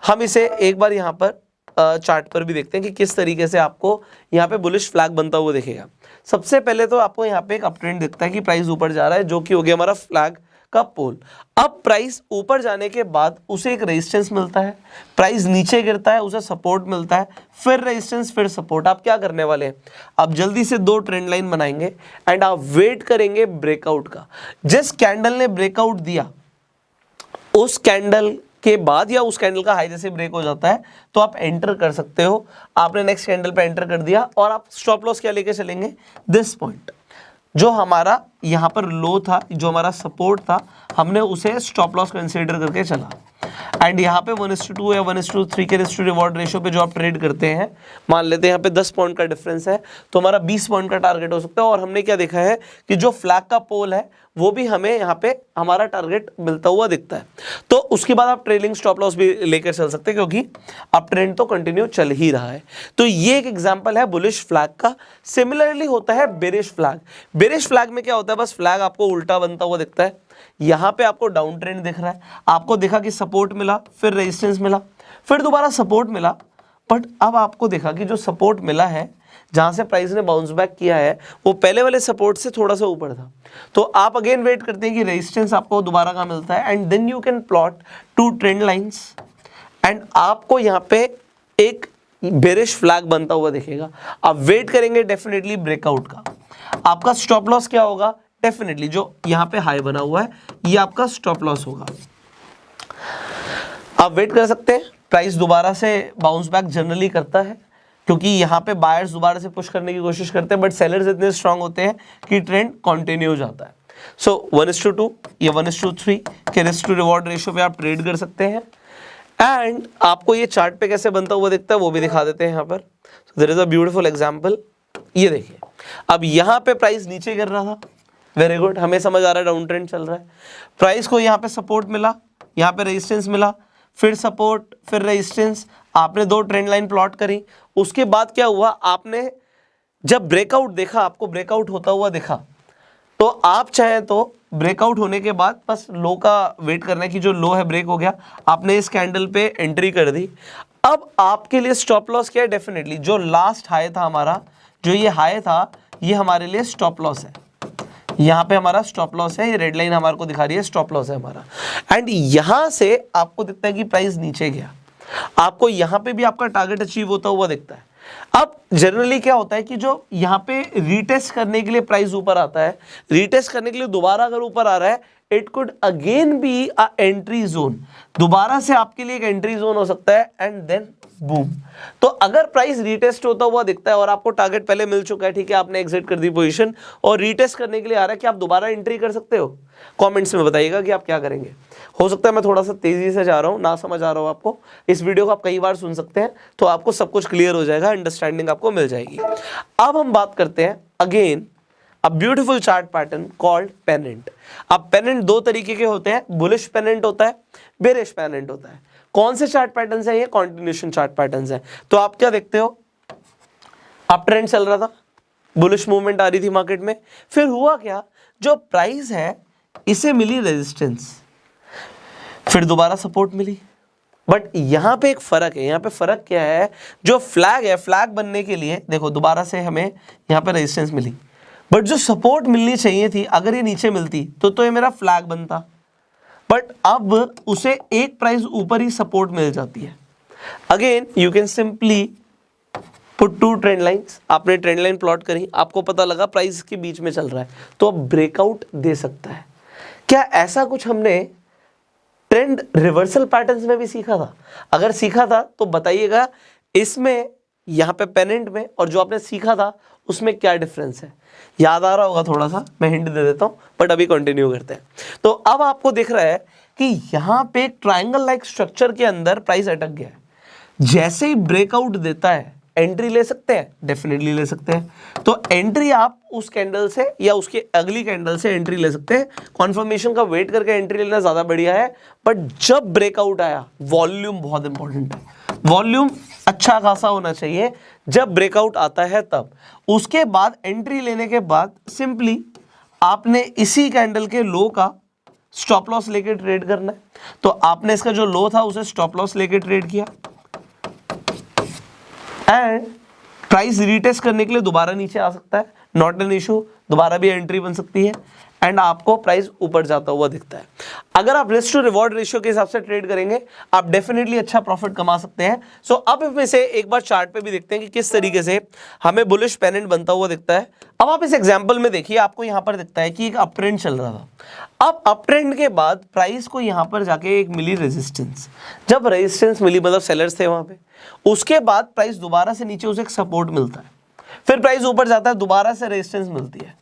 हम इसे एक बार यहाँ पर चार्ट पर भी देखते हैं कि किस तरीके से आपको यहाँ पे बुलिश फ्लैग बनता हुआ दिखेगा। सबसे पहले तो आपको यहाँ पे एक अप ट्रेंड दिखता है कि प्राइस ऊपर जा रहा है, जो कि हो गया हमारा फ्लैग का पोल। अब प्राइस ऊपर जाने के बाद उसे एक रेजिस्टेंस मिलता है, प्राइस नीचे गिरता है उसे सपोर्ट मिलता है, फिर रेजिस्टेंस फिर सपोर्ट। आप क्या करने वाले हैं, आप जल्दी से 2 ट्रेंड लाइन बनाएंगे एंड आप वेट करेंगे ब्रेकआउट का। जिस कैंडल ने ब्रेकआउट दिया उस कैंडल के बाद या उस कैंडल का हाई जैसे ब्रेक हो जाता है तो आप एंटर कर सकते हो। आपने नेक्स्ट कैंडल पे एंटर कर दिया और आप स्टॉप लॉस क्या लेके चलेंगे, दिस पॉइंट जो हमारा यहाँ पर लो था, जो हमारा सपोर्ट था, हमने उसे स्टॉप लॉस कंसीडर करके चला। एंड यहाँ पे 1:2 या 1:3 के रिस्क टू रिवॉर्ड रेशियो पे जो आप ट्रेड करते हैं, मान लेते हैं यहाँ पे 10 पॉइंट का डिफरेंस है, तो हमारा 20 पॉइंट का टारगेट हो सकता है। और हमने क्या देखा है कि जो फ्लैग का पोल है वो भी हमें यहाँ पे हमारा टारगेट मिलता हुआ दिखता है। तो उसके बाद आप ट्रेलिंग स्टॉप लॉस भी लेकर चल सकते हैं, क्योंकि अब ट्रेंड तो कंटिन्यू चल ही रहा है। तो ये एक एग्जांपल है बुलिश फ्लैग का। सिमिलरली होता है बेरिश फ्लैग। बेरिश फ्लैग में क्या होता है, बस फ्लैग आपको उल्टा बनता हुआ दिखता है। यहाँ पे आपको डाउन ट्रेंड दिख रहा है, आपको दिखा कि सपोर्ट मिला, फिर रेजिस्टेंस मिला, फिर दोबारा सपोर्ट मिला, बट अब आपको देखा कि जो सपोर्ट मिला है, जहां से प्राइस ने बाउंस बैक किया है, वो पहले वाले सपोर्ट से थोड़ा सा ऊपर था। तो आप अगेन वेट करते हैं कि रेजिस्टेंस आपको दोबारा कहाँ मिलता है, and then you can plot 2 trend lines and आपको यहाँ पे एक बेरिश फ्लैग बनता हुआ दिखेगा। आप वेट करेंगे डेफिनेटली ब्रेकआउट का। आपका स्टॉप लॉस क्या होगा, डेफिनेटली जो यहाँ पे हाई बना हुआ है ये आपका स्टॉप लॉस होगा। आप वेट कर सकते हैं, प्राइस दोबारा से बाउंस बैक जनरली करता है, क्योंकि यहाँ पे बायर्स दोबारा से पुश करने की कोशिश करते हैं, बट सेलर्स इतने स्ट्रांग होते हैं कि ट्रेंड कंटिन्यू हो जाता है। सो 1:2 या 1:3 के रिस्क टू रिवॉर्ड रेशियो पे आप ट्रेड कर सकते हैं। एंड आपको ये चार्ट पे कैसे बनता हुआ दिखता है वो भी दिखा देते हैं यहाँ पर। There is a beautiful example. ये देखिए, अब यहाँ पे प्राइस नीचे गिर रहा था, वेरी गुड, हमें समझ आ रहा है डाउन ट्रेंड चल रहा है। प्राइस को यहाँ पे सपोर्ट मिला, यहाँ पे रेजिस्टेंस मिला, फिर सपोर्ट, फिर रेजिस्टेंस। आपने 2 ट्रेंड लाइन प्लॉट करी। उसके बाद क्या हुआ, आपने जब ब्रेकआउट देखा, आपको ब्रेकआउट होता हुआ दिखा, तो आप चाहें तो ब्रेकआउट होने के बाद बस लो का वेट करना है कि जो लो है ब्रेक हो गया, आपने इस कैंडल पे एंट्री कर दी। अब आपके लिए स्टॉप लॉस क्या है, डेफिनेटली जो लास्ट हाई था हमारा, जो ये हाई था, ये हमारे लिए स्टॉप लॉस है। यहाँ पे हमारा स्टॉप लॉस है, ये रेड लाइन हमारे को दिखा रही है स्टॉप लॉस है हमारा। एंड यहाँ से आपको दिखता है कि प्राइस नीचे गया, आपको यहाँ पे भी आपका टारगेट अचीव होता हुआ दिखता है। अब जनरली क्या होता है कि जो यहाँ पे रीटेस्ट करने के लिए प्राइस ऊपर आता है, रीटेस्ट करने के लिए दोबारा अगर ऊपर आ रहा है, it could again be a entry zone, दोबारा से आपके लिए एक एंट्री जोन हो सकता है, एंड देन बूम। तो अगर प्राइस रीटेस्ट होता हुआ दिखता है और आपको टारगेट पहले मिल चुका है, ठीक है, आपने एग्जिट कर दी पोजीशन और रीटेस्ट करने के लिए आ रहा है कि आप दोबारा एंट्री कर सकते हो, कमेंट्स में बताइएगा कि आप क्या करेंगे। हो सकता है मैं थोड़ा सा तेजी से जा रहा हूँ, ना समझ आ रहा हूँ आपको, इस वीडियो को आप कई बार सुन सकते हैं तो आपको सब कुछ क्लियर हो जाएगा, अंडरस्टैंडिंग आपको मिल जाएगी। अब हम बात करते हैं again a beautiful chart pattern called pennant. अब पेनेंट दो तरीके के होते हैं, बुलिश पेनेंट होता है, बेरिश पेनेंट होता है। कौन से चार्ट पैटर्न्स हैं ये? कंटिन्यूएशन चार्ट पैटर्न्स हैं। तो आप क्या देखते हो, अप ट्रेंड चल रहा था, बुलिश मूवमेंट आ रही थी मार्केट में, फिर हुआ क्या, जो प्राइस है इसे मिली रेजिस्टेंस, फिर दोबारा सपोर्ट मिली। बट यहां पे एक फर्क है, यहां पे फर्क क्या है, जो फ्लैग है, फ्लैग बनने के लिए देखो दोबारा से हमें यहां पे रेजिस्टेंस मिली, बट जो सपोर्ट मिलनी चाहिए थी, अगर ये नीचे मिलती तो ये मेरा फ्लैग बनता, बट अब उसे एक प्राइस ऊपर ही सपोर्ट मिल जाती है। Again you can simply put two trend lines, आपने ट्रेंड लाइन प्लॉट करी, आपको पता लगा प्राइस के बीच में चल रहा है, तो अब ब्रेकआउट दे सकता है। क्या ऐसा कुछ हमने ट्रेंड रिवर्सल पैटर्न्स में भी सीखा था? अगर सीखा था तो बताइएगा, इसमें यहाँ पे पेनेंट में और जो आपने सीखा था उसमें क्या डिफरेंस है? याद आ रहा होगा थोड़ा सा, मैं हिंट दे देता हूँ, बट अभी कंटिन्यू करते हैं। तो अब आपको दिख रहा है कि यहाँ पे एक ट्रायंगल लाइक स्ट्रक्चर के अंदर प्राइस अटक गया है, जैसे ही ब्रेकआउट देता है एंट्री ले सकते हैं, डेफिनेटली ले सकते हैं। तो एंट्री आप उस कैंडल से या उसके अगली कैंडल से एंट्री ले सकते हैं, कॉन्फर्मेशन का वेट करके एंट्री लेना ज्यादा बढ़िया है। बट जब ब्रेकआउट आया, वॉल्यूम बहुत इंपॉर्टेंट है, वॉल्यूम अच्छा खासा होना चाहिए जब ब्रेकआउट आता है तब। उसके बाद एंट्री लेने के बाद सिंपली आपने इसी कैंडल के लो का स्टॉप लॉस लेके ट्रेड करना है। तो आपने इसका जो लो था उसे स्टॉप लॉस लेके ट्रेड किया, एंड प्राइस रीटेस्ट करने के लिए दोबारा नीचे आ सकता है, नॉट एन इशू, दोबारा भी एंट्री बन सकती है, एंड आपको प्राइस ऊपर जाता हुआ दिखता है। अगर आप रिस्क टू रिवॉर्ड रेशियो के हिसाब से ट्रेड करेंगे, आप डेफिनेटली अच्छा प्रॉफिट कमा सकते हैं। सो अब इसमें से एक बार चार्ट पे भी देखते हैं कि किस तरीके से हमें बुलिश पेनेंट बनता हुआ दिखता है। अब आप इस एग्जांपल में देखिए, आपको यहां पर दिखता है कि एक अप ट्रेंड चल रहा था। अब अप ट्रेंड के बाद प्राइस को यहां पर जाके एक मिली रेजिस्टेंस, जब रेजिस्टेंस मिली मतलब सेलर्स थे वहां पे, उसके बाद प्राइस दोबारा से नीचे उसे एक सपोर्ट मिलता है, फिर प्राइस ऊपर जाता है, दोबारा से रेजिस्टेंस मिलती है,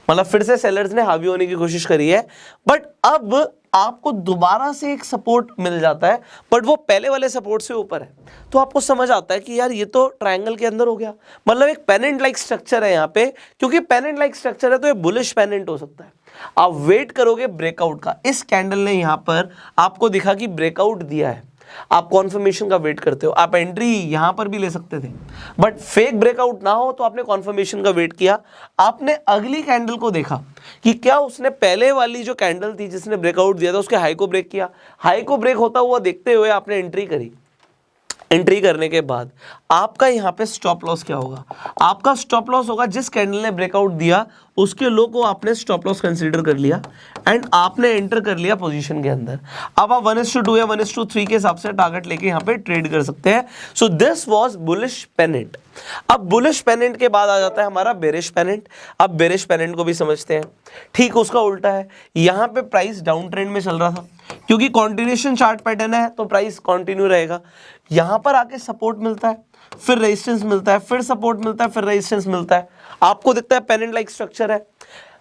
मतलब फिर से सेलर्स ने हावी होने की कोशिश करी है। बट अब आपको दोबारा से एक सपोर्ट मिल जाता है, बट वो पहले वाले सपोर्ट से ऊपर है, तो आपको समझ आता है कि यार ये तो ट्रायंगल के अंदर हो गया, मतलब एक पेनेंट लाइक स्ट्रक्चर है यहाँ पे। क्योंकि पेनेंट लाइक स्ट्रक्चर है तो ये बुलिश पेनेंट हो सकता है। आप वेट करोगे ब्रेकआउट का, इस कैंडल ने यहाँ पर आपको दिखा कि ब्रेकआउट दिया है, आप कॉन्फर्मेशन का वेट करते हो, आप एंट्री यहां पर भी ले सकते थे, बट फेक ब्रेकआउट ना हो तो आपने कॉन्फर्मेशन का वेट किया, आपने अगली कैंडल को देखा कि क्या उसने पहले वाली जो कैंडल थी जिसने ब्रेकआउट दिया था उसके हाई को ब्रेक किया, हाई को ब्रेक होता हुआ देखते हुए आपने एंट्री करी। एंट्री करने के बाद आपका यहाँ पे स्टॉप लॉस क्या होगा? आपका स्टॉप लॉस होगा जिस कैंडल ने ब्रेकआउट दिया उसके लो को आपने स्टॉप लॉस कंसीडर कर लिया, एंड आपने एंटर कर लिया पोजीशन के अंदर। अब आप 1:2 या 1:3 के हिसाब से टारगेट लेके यहाँ पे ट्रेड कर सकते हैं। So this was bullish pennant. अब बुलिश पेनेंट के बाद आ जाता है हमारा बेरिश पेनेंट। अब बेरिश पेनेंट को भी समझते हैं, ठीक उसका उल्टा है। यहाँ पे प्राइस डाउन ट्रेंड में चल रहा था, क्योंकि कॉन्टिन्यूएशन चार्ट पैटर्न है तो प्राइस कंटिन्यू रहेगा। यहां पर आके सपोर्ट मिलता है, फिर रेजिस्टेंस मिलता है, फिर सपोर्ट मिलता है, फिर रेजिस्टेंस मिलता है। आपको दिखता है पेनेंट लाइक स्ट्रक्चर है,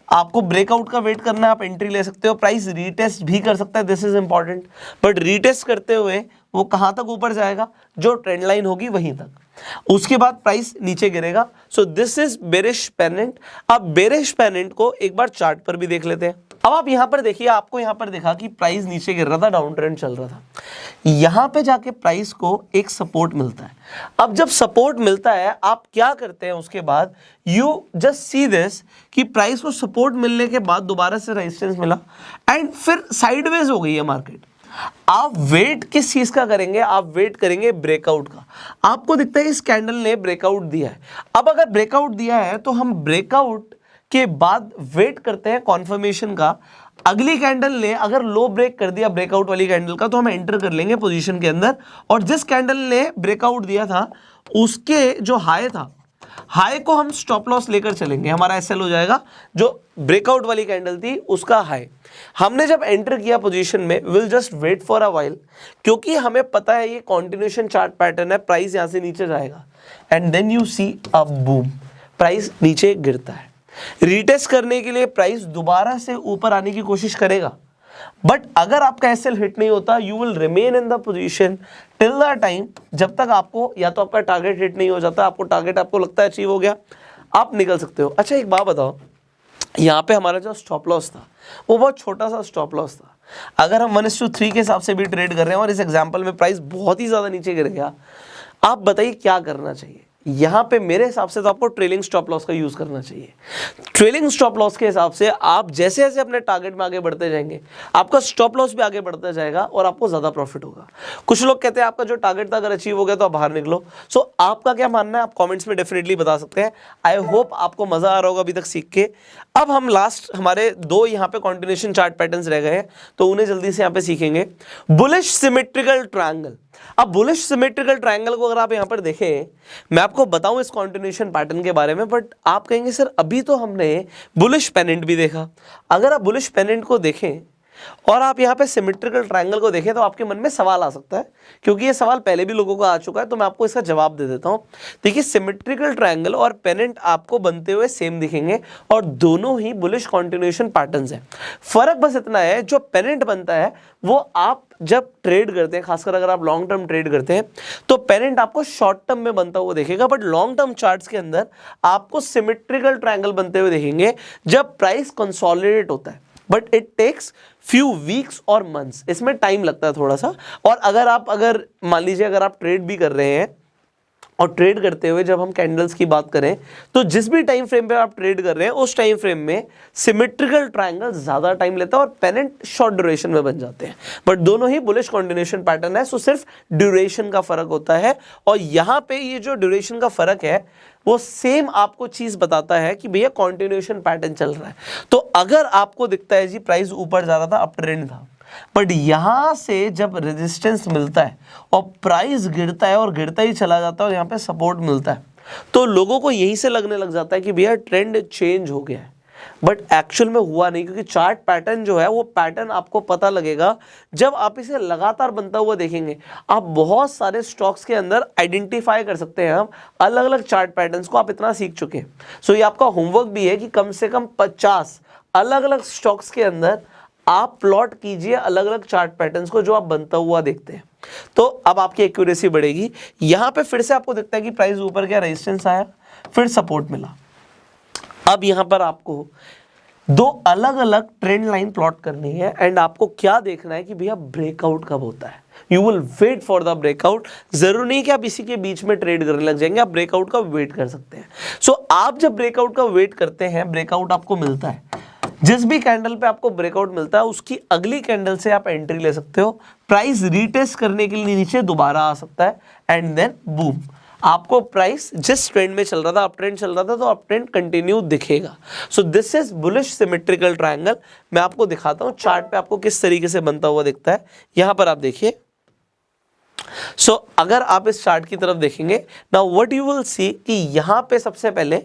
आपको ब्रेकआउट का वेट करना है, आप एंट्री ले सकते हो, प्राइस रीटेस्ट भी कर सकता है, this is important. But retest करते हुए वो कहां तक ऊपर जाएगा? जो ट्रेंड लाइन होगी वहीं तक, उसके बाद प्राइस नीचे गिरेगा। So this is bearish pennant. अब बेरिश पेनेंट को एक बार चार्ट पर भी देख लेते हैं। अब आप यहां पर देखिए, आपको यहां पर देखा कि प्राइस नीचे गिर रहा था, डाउन ट्रेंड चल रहा था, यहां पे जाके प्राइस को एक सपोर्ट मिलता है। अब जब सपोर्ट मिलता है आप क्या करते हैं उसके बाद? यू जस्ट सी दिस कि प्राइस को सपोर्ट मिलने के बाद दोबारा से रेजिस्टेंस मिला एंड फिर साइडवेज हो गई है मार्केट। आप वेट किस चीज का करेंगे? आप वेट करेंगे ब्रेकआउट का। आपको दिखता है इस कैंडल ने ब्रेकआउट दिया है। अब अगर ब्रेकआउट दिया है तो हम ब्रेकआउट के बाद वेट करते हैं कॉन्फर्मेशन का। अगली कैंडल ने अगर लो ब्रेक कर दिया ब्रेकआउट वाली कैंडल का तो हम एंटर कर लेंगे पोजीशन के अंदर, और जिस कैंडल ने ब्रेकआउट दिया था उसके जो हाई था हाई को हम स्टॉप लॉस लेकर चलेंगे, हमारा एसएल हो जाएगा जो ब्रेकआउट वाली कैंडल थी उसका हाई। हमने जब एंटर किया पोजीशन में, will just wait for a while, क्योंकि हमें पता है ये कॉन्टिन्यूशन चार्ट पैटर्न है, प्राइस यहां से नीचे जाएगा and then you see a boom, price नीचे गिरता है। रीटेस्ट करने के लिए प्राइस दोबारा से ऊपर आने की कोशिश करेगा, बट अगर आपका एसएल हिट नहीं होता, you will remain in the position till the time जब तक आपको या तो आपका टारगेट हिट नहीं हो जाता, आपको टारगेट आपको लगता है अचीव हो गया, आप निकल सकते हो। अच्छा एक बात बताओ, यहाँ पे हमारा जो स्टॉप लॉस था वो बहुत छोटा सा स्टॉप लॉस था। अगर हम 1:3 के हिसाब से भी ट्रेड कर रहे हैं और इस एग्जाम्पल में प्राइस बहुत ही ज़्यादा नीचे गिर गया, आप बताइए क्या करना चाहिए। यहाँ पे मेरे हिसाब से तो आपको ट्रेलिंग स्टॉप लॉस का यूज़ करना चाहिए। ट्रेलिंग स्टॉप लॉस के हिसाब से आप जैसे जैसे अपने टारगेट में आगे बढ़ते जाएंगे, आपका स्टॉप लॉस भी आगे बढ़ता जाएगा और आपको ज़्यादा प्रॉफिट होगा। कुछ लोग कहते हैं आपका जो टारगेट था अगर अचीव हो गया तो आप बाहर निकलो। सो आपका क्या मानना है, आप कॉमेंट्स में डेफिनेटली बता सकते हैं। आई होप आपको मज़ा आ रहा होगा अभी तक सीख के। अब हम लास्ट हमारे 2 यहाँ पे कॉन्टिन्यूशन चार्ट पैटर्न्स रह गए हैं, तो उन्हें जल्दी से यहाँ पे सीखेंगे। Bullish symmetrical triangle. अब बुलिश सिमेट्रिकल ट्रायंगल को अगर आप यहाँ पर देखें, मैं आपको बताऊं इस कॉन्टिन्यूशन पैटर्न के बारे में, बट आप कहेंगे सर अभी तो हमने बुलिश पेनेंट भी देखा। अगर आप बुलिश पेनेंट को देखें और आप यहाँ पे सिमेट्रिकल ट्रायंगल को देखें तो आपके मन में सवाल आ सकता है, क्योंकि ये सवाल पहले भी लोगों का आ चुका है, तो मैं आपको इसका जवाब दे देता हूँ। देखिए सिमेट्रिकल ट्रायंगल और पेनेंट आपको बनते हुए सेम दिखेंगे और दोनों ही बुलिश कॉन्टिन्यूशन पैटर्न्स हैं। फर्क बस इतना है, जो पेनेंट बनता है वो आप जब ट्रेड करते हैं, खासकर अगर आप लॉन्ग टर्म ट्रेड करते हैं तो पेनेंट आपको शॉर्ट टर्म में बनता हुआ देखेगा, बट लॉन्ग टर्म चार्ट्स के अंदर आपको सिमेट्रिकल ट्रायंगल बनते हुए देखेंगे जब प्राइस कंसोलिडेट होता है, but it takes few weeks और मंथ्स, इसमें टाइम लगता है थोड़ा सा। और अगर मान लीजिए अगर आप ट्रेड भी कर रहे हैं और ट्रेड करते हुए जब हम कैंडल्स की बात करें तो जिस भी टाइम फ्रेम पे आप ट्रेड कर रहे हैं उस टाइम फ्रेम में सिमेट्रिकल ट्रायंगल ज़्यादा टाइम लेता है और पेनेंट शॉर्ट ड्यूरेशन में बन जाते हैं, बट दोनों ही बुलिश कॉन्टिन्यूशन पैटर्न है। सो सिर्फ ड्यूरेशन का फर्क होता है और यहाँ पे ये जो ड्यूरेशन का फर्क है वो सेम आपको चीज बताता है कि भैया कॉन्टिन्यूशन पैटर्न चल रहा है। तो अगर आपको दिखता है जी प्राइस ऊपर जा रहा था, अप ट्रेंड था, बट यहां से जब रेजिस्टेंस मिलता है और प्राइस गिरता है और गिरता ही चला जाता है और यहाँ पे सपोर्ट मिलता है, तो लोगों को यहीं से लगने लग जाता है कि भैया ट्रेंड चेंज हो गया है, बट एक्चुअल में हुआ नहीं, क्योंकि चार्ट पैटर्न जो है वो पैटर्न आपको पता लगेगा जब आप इसे लगातार बनता हुआ देखेंगे। आप बहुत सारे स्टॉक्स के अंदर आइडेंटिफाई कर सकते हैं, हम अलग अलग चार्ट पैटर्न्स को आप इतना सीख चुके हैं। सो ये आपका होमवर्क भी है कि कम से कम 50 अलग अलग स्टॉक्स के अंदर आप प्लॉट कीजिए अलग अलग चार्ट पैटर्न्स को जो आप बनता हुआ देखते हैं, तो अब आपकी एक्यूरेसी बढ़ेगी। यहां पे फिर से आपको दिखता है कि प्राइस ऊपर गया, रेजिस्टेंस आया, फिर सपोर्ट मिला। अब यहां पर आपको 2 अलग अलग ट्रेंड लाइन प्लॉट करनी है एंड आपको क्या देखना है कि भैया ब्रेकआउट कब होता है। You will wait for the breakout. जरूर नहीं कि आप इसी के बीच में ट्रेड करने लग जाएंगे, आप ब्रेकआउट का वेट कर सकते हैं। सो आप जब ब्रेकआउट का वेट करते हैं, ब्रेकआउट आपको मिलता है, जिस भी कैंडल पे आपको ब्रेकआउट मिलता है उसकी अगली कैंडल से आप एंट्री ले सकते हो। प्राइस रीटेस्ट करने के लिए नीचे दोबारा आ सकता है एंड देन बूम, आपको प्राइस जिस ट्रेंड में चल रहा था, अप ट्रेंड चल रहा था, तो अप ट्रेंड कंटिन्यू दिखेगा। So this is bullish symmetrical triangle. मैं आपको दिखाता हूं चार्ट पे आपको किस तरीके से बनता हुआ दिखता है। यहां पर आप देखिए, सो अगर आप इस चार्ट की तरफ देखेंगे, now what you will see कि यहाँ पे सबसे पहले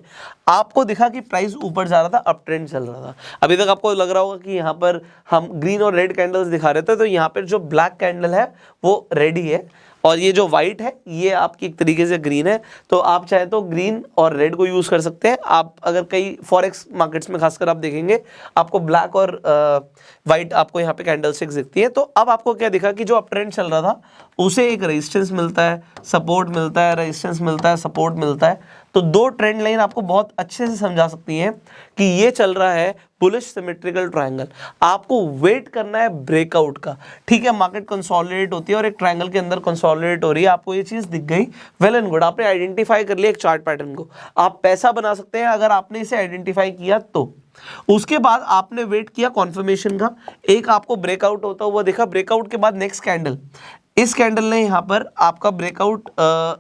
आपको दिखा कि प्राइस ऊपर जा रहा था, अप ट्रेंड चल रहा था। अभी तक आपको लग रहा होगा कि यहाँ पर हम ग्रीन और रेड कैंडल्स दिखा रहे थे, तो यहाँ पर जो ब्लैक कैंडल है वो रेड ही है और ये जो व्हाइट है ये आपकी एक तरीके से ग्रीन है। तो आप चाहे तो ग्रीन और रेड को यूज़ कर सकते हैं। आप अगर कई फॉरेक्स मार्केट्स में खासकर आप देखेंगे आपको ब्लैक और वाइट आपको यहाँ पे कैंडलस्टिक्स दिखती है। तो अब आपको क्या दिखा कि जो अप ट्रेंड चल रहा था उसे एक रेजिस्टेंस मिलता है, सपोर्ट मिलता है, रेजिस्टेंस मिलता है, सपोर्ट मिलता है। तो 2 ट्रेंड लाइन आपको बहुत अच्छे से समझा सकती हैं कि ये चल रहा है बुलिश सिमेट्रिकल ट्रायंगल। आपको वेट करना है ब्रेकआउट का। ठीक है, मार्केट कंसोलिडेट होती है और एक ट्रायंगल के अंदर कंसोलिडेट हो रही है, आपको ये चीज़ दिख गई, वेल एंड गुड, आपने आइडेंटिफाई कर लिया एक चार्ट पैटर्न को। आप पैसा बना सकते हैं अगर आपने इसे आइडेंटिफाई किया तो। उसके बाद आपने वेट किया कॉन्फर्मेशन का, एक आपको ब्रेकआउट होता हुआ देखा, ब्रेकआउट के बाद नेक्स्ट कैंडल, इस कैंडल ने यहाँ पर आपका ब्रेकआउट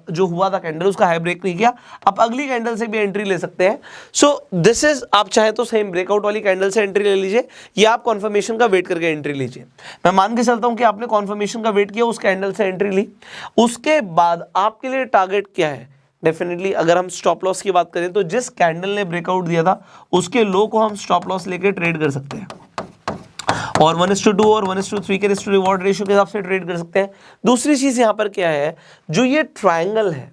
जो हुआ था कैंडल उसका हाई ब्रेक नहीं किया, आप अगली कैंडल से भी एंट्री ले सकते हैं। सो दिस इज, आप चाहे तो सेम ब्रेकआउट वाली कैंडल से एंट्री ले लीजिए या आप कॉन्फर्मेशन का वेट करके एंट्री लीजिए। मैं मान के चलता हूँ कि आपने कॉन्फर्मेशन का वेट किया, उस कैंडल से एंट्री ली, उसके बाद आपके लिए टारगेट क्या है, डेफिनेटली अगर हम स्टॉप लॉस की बात करें तो जिस कैंडल ने ब्रेकआउट दिया था उसके लो को हम स्टॉप लॉस लेके ट्रेड कर सकते हैं और 1:2 और 1:3 के रिस्क टू रिवॉर्ड रेशियो के हिसाब से ट्रेड कर सकते हैं। दूसरी चीज यहाँ पर क्या है, जो ये ट्रायंगल है,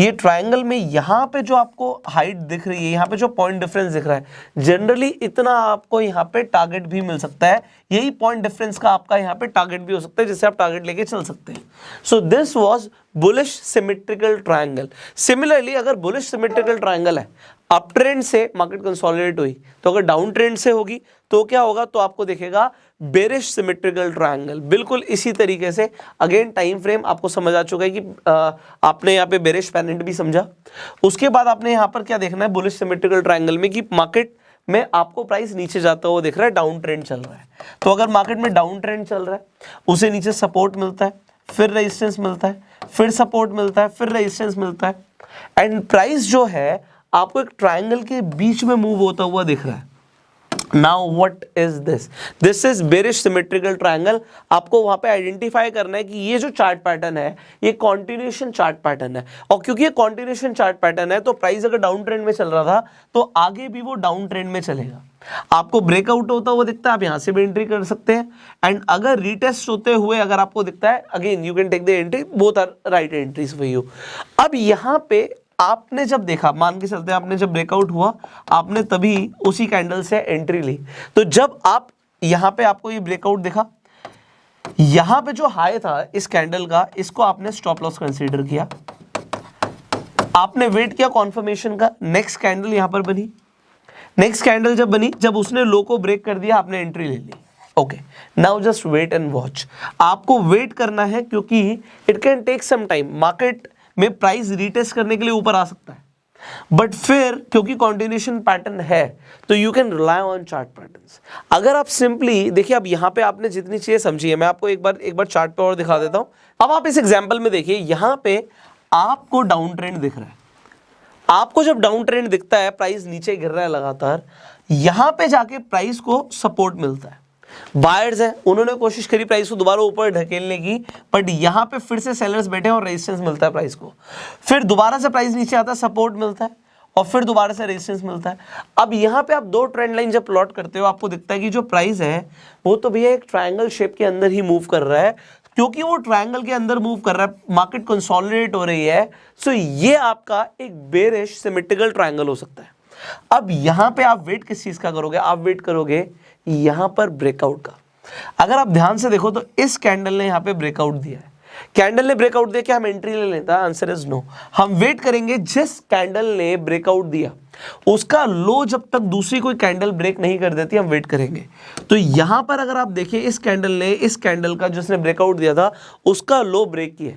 ये ट्रायंगल में यहाँ पे जो आपको हाइट दिख रही है, यहाँ पे जो पॉइंट डिफरेंस दिख रहा है, जनरली इतना आपको यहाँ पे टारगेट भी मिल सकता है। यही पॉइंट डिफरेंस का आपका यहाँ पे टारगेट भी हो सकता है जिससे आप टारगेट लेके चल सकते हैं। So this was bullish symmetrical triangle. Similarly अगर बुलिश सिमेट्रिकल ट्रायंगल है, अप ट्रेंड से मार्केट कंसोलिडेट हुई, तो अगर डाउन ट्रेंड से होगी तो क्या होगा, तो आपको दिखेगा बेरिश सिमेट्रिकल ट्रायंगल। बिल्कुल इसी तरीके से अगेन टाइम फ्रेम आपको समझ आ चुका है कि आपने यहाँ पे बेरिश पेनिट भी समझा। उसके बाद आपने यहाँ पर क्या देखना है, बुलिश सिमेट्रिकल ट्रायंगल में कि मार्केट में आपको प्राइस नीचे जाता हुआ दिख रहा है, डाउन ट्रेंड चल रहा है। तो अगर मार्केट में डाउन ट्रेंड चल रहा है, उसे नीचे सपोर्ट मिलता है, फिर रेजिस्टेंस मिलता है, फिर सपोर्ट मिलता है, फिर रेजिस्टेंस मिलता है, एंड प्राइस जो है आपको एक ट्रायंगल के बीच में मूव होता हुआ दिख रहा है। Now what is this, this is bearish symmetrical triangle. आपको वहां पे आइडेंटिफाई करना है कि ये जो चार्ट पैटर्न है ये कॉन्टिन्यूएशन चार्ट पैटर्न है, और क्योंकि ये कॉन्टिन्यूएशन चार्ट पैटर्न है तो प्राइस अगर डाउन ट्रेंड में चल रहा था तो आगे भी वो डाउन ट्रेंड में चलेगा। आपको ब्रेकआउट होता हुआ दिखता है, आप यहां से भी एंट्री कर सकते हैं, एंड अगर रीटेस्ट होते हुए अगर आपको दिखता है, again you can take the entry, both are right entries for you. अब यहां पे आपने जब देखा, मान के चलते हैं आपने जब ब्रेकआउट हुआ, आपने तभी उसी कैंडल से एंट्री ली, तो जब आप यहां पे आपको ये ब्रेकआउट दिखा, यहां पे जो हाई था इस कैंडल का, इसको आपने स्टॉप लॉस कंसीडर किया, आपने वेट किया कॉन्फर्मेशन का, नेक्स्ट कैंडल यहां पर बनी, नेक्स्ट कैंडल जब बनी, जब उसने लो को ब्रेक कर दिया, आपने एंट्री ले ली। Okay, now just wait and watch. आपको वेट करना है क्योंकि it can take some time, market में प्राइस रीटेस्ट करने के लिए ऊपर आ सकता है, बट फिर क्योंकि कॉन्टिन्यूएशन पैटर्न है तो you can rely on chart patterns. अगर आप सिंपली देखिए, अब यहाँ पे आपने जितनी चीजें समझी है, मैं आपको एक बार चार्ट पे और दिखा देता हूँ। अब आप इस एग्जांपल में देखिए, यहाँ पे आपको डाउन ट्रेंड दिख रहा है, आपको जब डाउन ट्रेंड दिखता है, प्राइस नीचे गिर रहा है लगातार, यहां पे जाके प्राइस को सपोर्ट मिलता है। बायर्स हैं, उन्होंने कोशिश करी प्राइस को दोबारा ऊपर ढकेलने की, बट यहां पे फिर से सेलर्स बैठे और रेजिस्टेंस मिलता है प्राइस को, फिर दोबारा से प्राइस नीचे आता है, सपोर्ट मिलता है, और फिर दोबारा से रेजिस्टेंस मिलता है। अब यहाँ पे आप दो ट्रेंड लाइन जब प्लॉट करते हो, आपको दिखता है कि जो प्राइस है वो तो भैया एक ट्रायंगल शेप के अंदर ही मूव कर रहा है। क्योंकि वो ट्रायंगल के अंदर मूव कर रहा है, मार्केट कंसोलिडेट हो रही है, सो ये आपका एक बेरिश सिमेट्रिकल ट्रायंगल हो सकता है। अब यहां पे आप वेट किस चीज का करोगे, आप वेट करोगे यहां पर ब्रेकआउट का। अगर आप ध्यान से देखो तो इस कैंडल ने यहां पे ब्रेकआउट दिया है, कैंडल ने ब्रेकआउट दिया, क्या हम एंट्री ले लेते हैं? Answer is no. हम वेट करेंगे, जिस कैंडल ने ब्रेकआउट दिया उसका लो जब तक दूसरी कोई कैंडल ब्रेक नहीं कर देती, हम वेट करेंगे। तो यहां पर अगर आप देखिए, इस कैंडल ने, इस कैंडल का जिसने ब्रेकआउट दिया था उसका लो ब्रेक किया,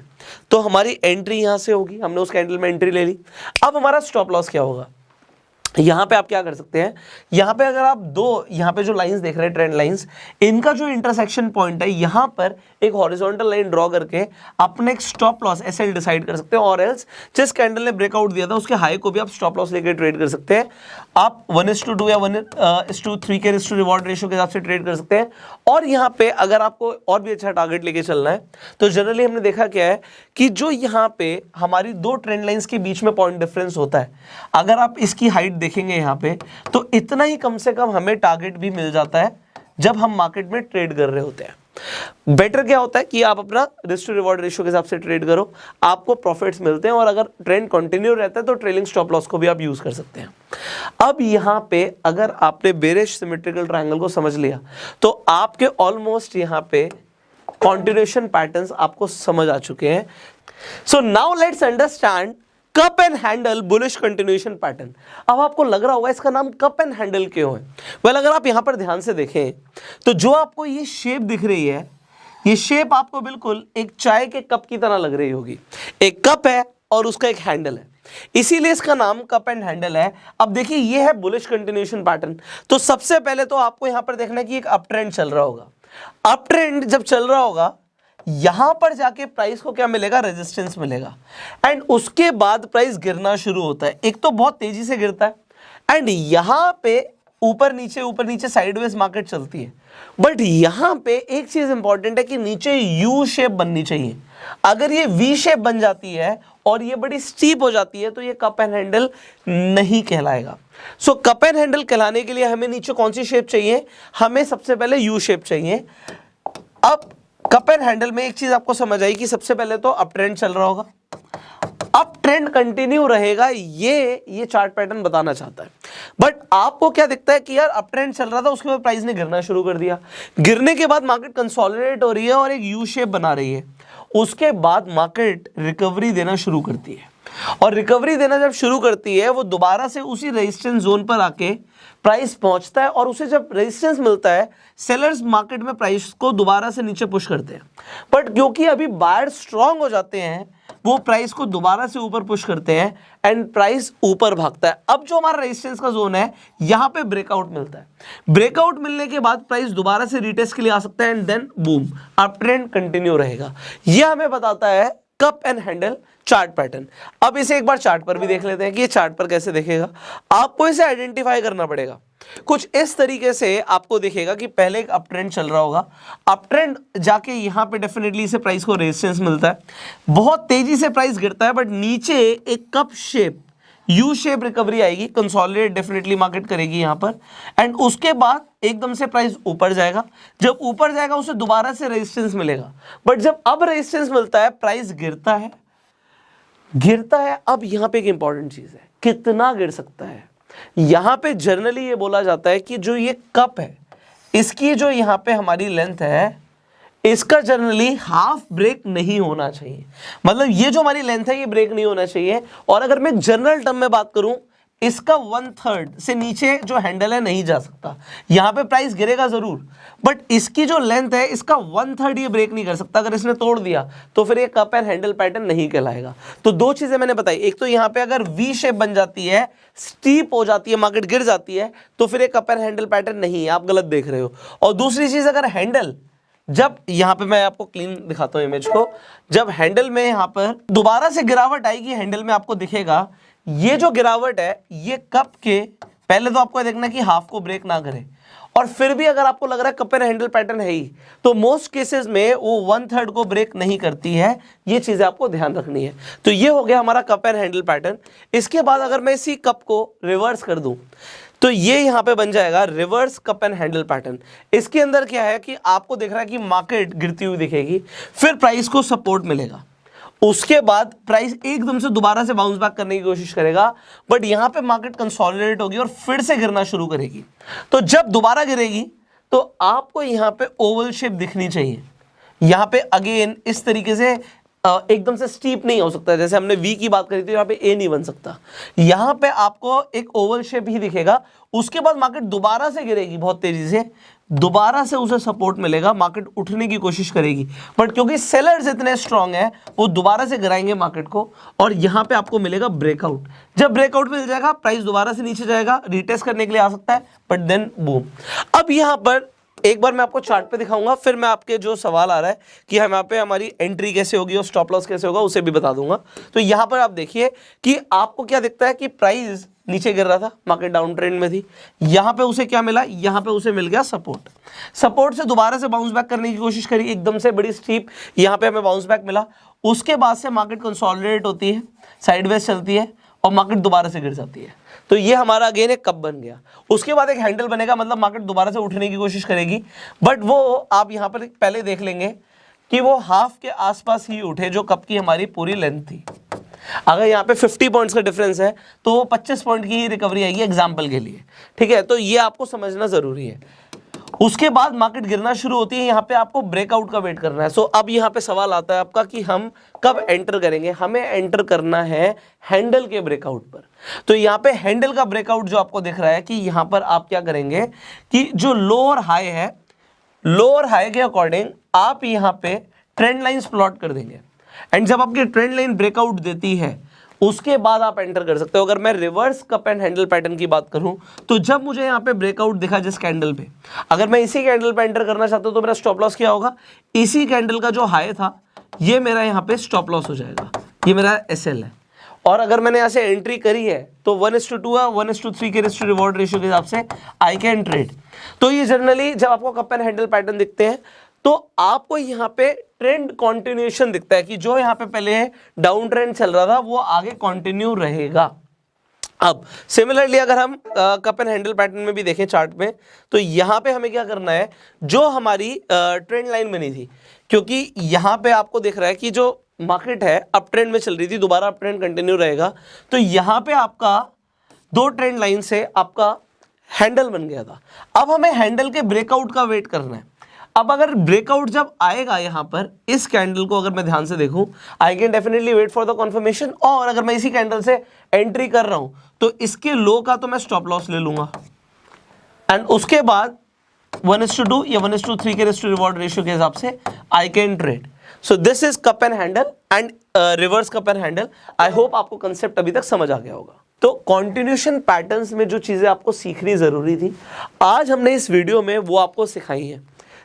तो हमारी एंट्री यहां से होगी, हमने उस कैंडल में एंट्री ले ली। अब हमारा स्टॉप लॉस क्या होगा? यहां पे आप क्या कर सकते हैं, यहां पे अगर आप दो, यहां पे जो लाइंस देख रहे हैं, ट्रेंड लाइंस, इनका जो इंटरसेक्शन पॉइंट है, यहां पर एक हॉरिजॉन्टल लाइन ड्रॉ करके अपने एक स्टॉप लॉस एसएल डिसाइड कर सकते हैं, और एल्स जिस कैंडल ने ब्रेकआउट दिया था उसके हाई को भी आप स्टॉप लॉस लेकर ट्रेड कर सकते हैं। आप 1:2 या 1:3 के रिस्क टू रिवॉर्ड रेशियो के हिसाब से ट्रेड कर सकते हैं। और यहाँ पे अगर आपको और भी अच्छा टारगेट लेके चलना है तो जनरली हमने देखा क्या है कि जो यहाँ पे हमारी दो ट्रेंड लाइंस के बीच में पॉइंट डिफरेंस होता है, अगर आप इसकी हाइट देखेंगे यहाँ पे, तो इतना ही कम से कम हमें टारगेट भी मिल जाता है जब हम मार्केट में ट्रेड कर रहे होते हैं। बेटर क्या होता है कि आप अपना रिस्क टू रिवॉर्ड रेशियो के हिसाब से ट्रेड करो, आपको प्रॉफिट्स मिलते हैं, और अगर ट्रेंड कंटिन्यू रहता है तो ट्रेलिंग स्टॉप लॉस को भी आप यूज कर सकते हैं। अब यहाँ पे अगर आपने बेरिश सिमेट्रिकल ट्रायंगल को समझ लिया तो आपके ऑलमोस्ट यहाँ पे कंटिन्यूएशन पैटर्न्स आपको समझ आ चुके हैं। So now let's understand cup and handle bullish continuation pattern. अब आपको लग रहा होगा इसका नाम कप एंड हैंडल क्यों है? वेल, अगर आप यहां पर ध्यान से देखें तो जो आपको ये शेप दिख रही है, ये शेप आपको बिल्कुल एक चाय के कप की तरह लग रही होगी। एक कप है और उसका एक हैंडल है, इसीलिए इसका नाम कप एंड हैंडल है। अब देखिए, ये है बुलिश कंटिन्यूएशन पैटर्न। तो सबसे पहले तो आपको यहां पर देखना है कि एक अप ट्रेंड चल रहा होगा। अप ट्रेंड जब चल रहा होगा, यहां पर जाके प्राइस को क्या मिलेगा? रेजिस्टेंस मिलेगा, एंड उसके बाद प्राइस गिरना शुरू होता है। एक तो बहुत तेजी से गिरता है, एंड यहां पे ऊपर नीचे साइडवेज मार्केट चलती है, बट यहां पे एक चीज इंपॉर्टेंट है कि नीचे यू शेप बननी चाहिए। अगर ये वी शेप बन जाती है और ये बड़ी स्टीप हो जाती है तो ये कप एंड हैंडल नहीं कहलाएगा। सो कप एंड हैंडल कहलाने के लिए हमें नीचे कौन सी शेप चाहिए? हमें सबसे पहले यू शेप चाहिए। अब कप एंड हैंडल में एक चीज आपको समझ आई कि सबसे पहले तो अप ट्रेंड चल रहा होगा, अप ट्रेंड कंटिन्यू रहेगा, ये चार्ट पैटर्न बताना चाहता है। बट आपको क्या दिखता है कि यार अप ट्रेंड चल रहा था, उसके बाद प्राइस ने गिरना शुरू कर दिया, गिरने के बाद मार्केट कंसोलिडेट हो रही है और एक यू शेप बना रही है, उसके बाद मार्केट रिकवरी देना शुरू करती है, और रिकवरी देना जब शुरू करती है वो दोबारा से उसी रेजिस्टेंस जोन पर आके प्राइस पहुंचता है, और उसे जब रेजिस्टेंस मिलता है सेलर्स मार्केट में प्राइस को दोबारा से नीचे पुश करते हैं। बट क्योंकि अभी बायर स्ट्रांग हो जाते हैं वो प्राइस को दोबारा से ऊपर पुश करते हैं एंड प्राइस ऊपर भागता है। अब जो हमारा रेजिस्टेंस का जोन है यहां पे ब्रेकआउट मिलता है, ब्रेकआउट मिलने के बाद प्राइस दोबारा से रीटेस्ट के लिए आ सकता है and then boom up trend continue रहेगा। यह हमें बताता है cup and handle chart pattern. अब इसे एक बार चार्ट पर भी देख लेते हैं कि ये चार्ट पर कैसे दिखेगा। आपको इसे आइडेंटिफाई करना पड़ेगा। कुछ इस तरीके से आपको दिखेगा कि पहले एक अप ट्रेंड चल रहा होगा, अप ट्रेंड जाके यहाँ पे डेफिनेटली इसे प्राइस को रेजिस्टेंस मिलता है, बहुत तेजी से प्राइस गिरता है, बट नीचे एक cup shape U shape recovery आएगी, कंसोलिडेट डेफिनेटली मार्केट करेगी यहाँ पर, एंड उसके बाद एकदम से प्राइस ऊपर जाएगा। जब ऊपर जाएगा उसे दोबारा से रेजिस्टेंस मिलेगा, बट जब अब रेजिस्टेंस मिलता है प्राइस गिरता है। अब यहाँ पे एक इंपॉर्टेंट चीज है, कितना गिर सकता है। यहां पे जनरली ये बोला जाता है कि जो ये कप है इसकी जो यहां पे हमारी लेंथ है इसका जनरली हाफ ब्रेक नहीं होना चाहिए, मतलब ये जो हमारी लेंथ है ये ब्रेक नहीं होना चाहिए। और अगर मैं जनरल टर्म में बात करूं इसका 1/3 से नीचे जो हैंडल है नहीं जा सकता। यहां पे प्राइस गिरेगा जरूर, बट इसकी जो लेंथ है इसका 1/3 ये ब्रेक नहीं कर सकता। अगर इसने तोड़ दिया तो फिर ये कप एंड हैंडल पैटर्न नहीं कहलाएगा। तो दो चीजें मैंने बताई, एक तो यहां पे अगर वी शेप बन जाती है, स्टीप हो जाती है, मार्केट गिर जाती है, तो फिर ये कप एंड हैंडल पैटर्न नहीं है, आप गलत देख रहे हो। और दूसरी चीज, अगर हैंडल जब यहां पे मैं आपको क्लीन दिखाता हूं इमेज को, जब हैंडल में यहां पर दोबारा से गिरावट आएगी हैंडल में, आपको दिखेगा ये जो गिरावट है ये कप के पहले तो आपको देखना कि हाफ को ब्रेक ना करे, और फिर भी अगर आपको लग रहा है कप एंड हैंडल पैटर्न है ही तो मोस्ट केसेस में वो 1/3 को ब्रेक नहीं करती है। ये चीजें आपको ध्यान रखनी है। तो ये हो गया हमारा कप एंड हैंडल पैटर्न। इसके बाद अगर मैं इसी कप को रिवर्स कर दूं तो ये यहां पे बन जाएगा reverse cup and handle pattern. इसके अंदर क्या है कि आपको दिख रहा है कि मार्केट गिरती हुई दिखेगी, फिर प्राइस को सपोर्ट मिलेगा, उसके बाद प्राइस एकदम से दोबारा से बाउंस बैक करने की कोशिश करेगा, बट यहां पे मार्केट कंसोलिडेट होगी और फिर से गिरना शुरू करेगी। तो जब दोबारा गिरेगी तो आपको यहां पे ओवल शेप दिखनी चाहिए। यहां पे अगेन इस तरीके से एकदम से स्टीप नहीं हो सकता, जैसे हमने वी की बात करी थी, यहाँ पे ए नहीं बन सकता। यहां पे आपको एक ओवल शेप ही दिखेगा। उसके बाद मार्केट दोबारा से गिरेगी बहुत तेजी से, दोबारा से उसे सपोर्ट मिलेगा, मार्केट उठने की कोशिश करेगी, बट क्योंकि सेलर्स इतने स्ट्रांग हैं वो दोबारा से गिराएंगे मार्केट को, और यहां पे आपको मिलेगा ब्रेकआउट। जब ब्रेकआउट मिल जाएगा प्राइस दोबारा से नीचे जाएगा, रिटेस्ट करने के लिए आ सकता है, बट देन बूम। अब यहां पर एक बार मैं आपको चार्ट पे दिखाऊंगा, फिर मैं आपके जो सवाल आ रहा है कि हम यहाँ पे हमारी एंट्री कैसे होगी और स्टॉप लॉस कैसे होगा उसे भी बता दूंगा। तो यहाँ पर आप देखिए कि आपको क्या दिखता है कि प्राइस नीचे गिर रहा था, मार्केट डाउन ट्रेंड में थी, यहाँ पे उसे क्या मिला, यहाँ पे उसे मिल गया सपोर्ट। सपोर्ट से दोबारा से बाउंस बैक करने की कोशिश करी, एकदम से बड़ी स्टीप यहाँ पे हमें बाउंस बैक मिला। उसके बाद से मार्केट कंसोलिडेट होती है, साइडवेज चलती है और मार्केट दोबारा से गिर जाती है। तो ये हमारा अगेन एक कप बन गया। उसके बाद एक हैंडल बनेगा, मतलब मार्केट दोबारा से उठने की कोशिश करेगी, बट वो आप यहाँ पर पहले देख लेंगे कि वो हाफ के आसपास ही उठे जो कप की हमारी पूरी लेंथ थी। अगर यहाँ पे 50 पॉइंट्स का डिफरेंस है तो वो 25 पॉइंट की ही रिकवरी आएगी एग्जाम्पल के लिए, ठीक है। तो ये आपको समझना जरूरी है। उसके बाद मार्केट गिरना शुरू होती है, यहाँ पे आपको ब्रेकआउट का वेट करना है। सो अब यहाँ पे सवाल आता है आपका कि हम कब एंटर करेंगे। हमें एंटर करना है हैंडल के ब्रेकआउट पर। तो यहाँ पे हैंडल का ब्रेकआउट जो आपको दिख रहा है कि यहाँ पर आप क्या करेंगे कि जो लोअर हाई है, लोअर हाई के अकॉर्डिंग आप यहाँ पे ट्रेंड लाइंस प्लॉट कर देंगे, एंड जब आपकी ट्रेंड लाइन ब्रेकआउट देती है उसके बाद आप एंटर कर सकते हो। अगर मैं reverse cup and handle pattern की बात करूं तो जब मुझे यहाँ पे ब्रेकआउट दिखा जिस कैंडल पे, अगर मैं इसी कैंडल पे एंटर करना चाहता हूं तो मेरा स्टॉप लॉस क्या होगा, इसी कैंडल का जो हाई था ये मेरा यहाँ पे स्टॉप लॉस हो जाएगा, ये मेरा एसएल है। और अगर मैंने यहाँ से एंट्री करी है तो 1:2 या 1:3 के रिस्क टू रिवॉर्ड रेशियो के हिसाब से आई कैन ट्रेड। तो ये जनरली जब आपको कप एंड हैंडल पैटर्न दिखते हैं तो आपको यहाँ पे ट्रेंड कंटिन्यूएशन दिखता है कि जो यहाँ पे पहले डाउन ट्रेंड चल रहा था वो आगे कंटिन्यू रहेगा। अब सिमिलरली अगर हम कप एंड हैंडल पैटर्न में भी देखें चार्ट में, तो यहाँ पे हमें क्या करना है, जो हमारी ट्रेंड लाइन बनी थी, क्योंकि यहाँ पे आपको दिख रहा है कि जो मार्केट है अप ट्रेंड में चल रही थी, दोबारा अप ट्रेंड कंटिन्यू रहेगा, तो यहाँ पे आपका 2 ट्रेंड लाइन से आपका हैंडल बन गया था। अब हमें हैंडल के ब्रेकआउट का वेट करना है। अब अगर ब्रेकआउट जब आएगा यहाँ पर इस कैंडल को अगर मैं ध्यान से देखूं, I can definitely wait for the confirmation, और अगर मैं इसी कैंडल से एंट्री कर रहा हूं तो इसके लो का तो मैं स्टॉप लॉस ले लूंगा, एंड उसके बाद 1:2 या 1:3 के रिस्क टू रिवॉर्ड रेशियो के हिसाब से I can trade. So this is cup and handle and reverse cup and handle. I hope आपको कंसेप्ट अभी तक समझ आ गया होगा। तो कॉन्टिन्यूशन पैटर्न्स में जो चीजें आपको सीखनी जरूरी थी, आज हमने इस वीडियो में वो आपको सिखाई है।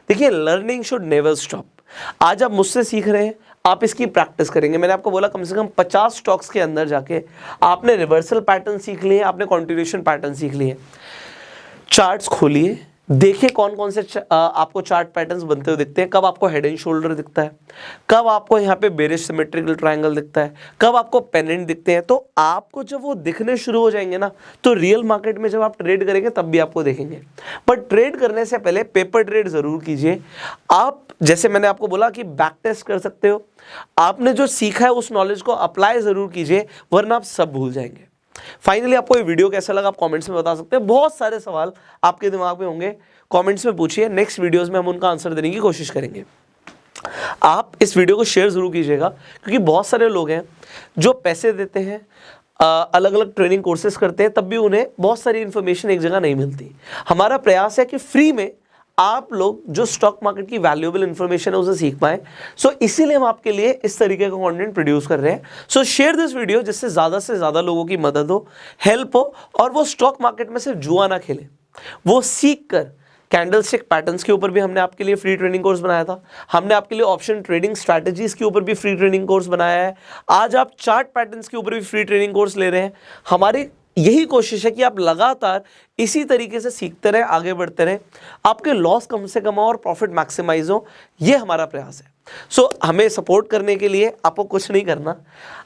देखिए, लर्निंग शुड नेवर स्टॉप। आज आप मुझसे सीख रहे हैं, आप इसकी प्रैक्टिस करेंगे। मैंने आपको बोला कम से कम 50 स्टॉक्स के अंदर जाके आपने रिवर्सल पैटर्न सीख लिए, आपने कॉन्टिन्यूशन पैटर्न सीख लिए। चार्ट्स खोलिए, देखिए कौन कौन से आपको चार्ट पैटर्न्स बनते हुए दिखते हैं, कब आपको हेड एंड शोल्डर दिखता है, कब आपको यहाँ पे बेरिश सिमेट्रिकल ट्रायंगल दिखता है, कब आपको पेनेंट दिखते हैं। तो आपको जब वो दिखने शुरू हो जाएंगे ना, तो रियल मार्केट में जब आप ट्रेड करेंगे तब भी आपको देखेंगे। बट ट्रेड करने से पहले पेपर ट्रेड जरूर कीजिए। आप, जैसे मैंने आपको बोला कि बैक टेस्ट कर सकते हो, आपने जो सीखा है उस नॉलेज को अप्लाई जरूर कीजिए, वरना आप सब भूल जाएंगे। फाइनली आपको ये वीडियो कैसा लगा आप कमेंट्स में बता सकते हैं। बहुत सारे सवाल आपके दिमाग में होंगे, कमेंट्स में पूछिए, नेक्स्ट वीडियोस में हम उनका आंसर देने की कोशिश करेंगे। आप इस वीडियो को शेयर जरूर कीजिएगा, क्योंकि बहुत सारे लोग हैं जो पैसे देते हैं, अलग अलग ट्रेनिंग कोर्सेज करते हैं, तब भी उन्हें बहुत सारी इन्फॉर्मेशन एक जगह नहीं मिलती। हमारा प्रयास है कि फ्री में आप लोग जो स्टॉक मार्केट की वैल्यूएबल इंफॉर्मेशन है उसे सीख पाएं। सो इसीलिए हम आपके लिए इस तरीके का कंटेंट प्रोड्यूस कर रहे हैं। सो शेयर दिस वीडियो, जिससे ज़्यादा लोगों की मदद हो, हेल्प हो, और वो स्टॉक मार्केट में सिर्फ जुआ ना खेले, वो सीख कर कैंडलस्टिक पैटर्न्स के ऊपर भी हमने आपके लिए फ्री ट्रेनिंग कोर्स बनाया था। हमने आपके लिए ऑप्शन ट्रेडिंग स्ट्रैटेजीज के ऊपर भी फ्री ट्रेनिंग कोर्स बनाया है। आज आप चार्ट पैटर्न्स के ऊपर भी फ्री ट्रेनिंग कोर्स ले रहे हैं। हमारी यही कोशिश है कि आप लगातार इसी तरीके से सीखते रहें, आगे बढ़ते रहें, आपके लॉस कम से कम हो और प्रॉफिट मैक्सिमाइज हो। ये हमारा प्रयास है। सो हमें सपोर्ट करने के लिए आपको कुछ नहीं करना,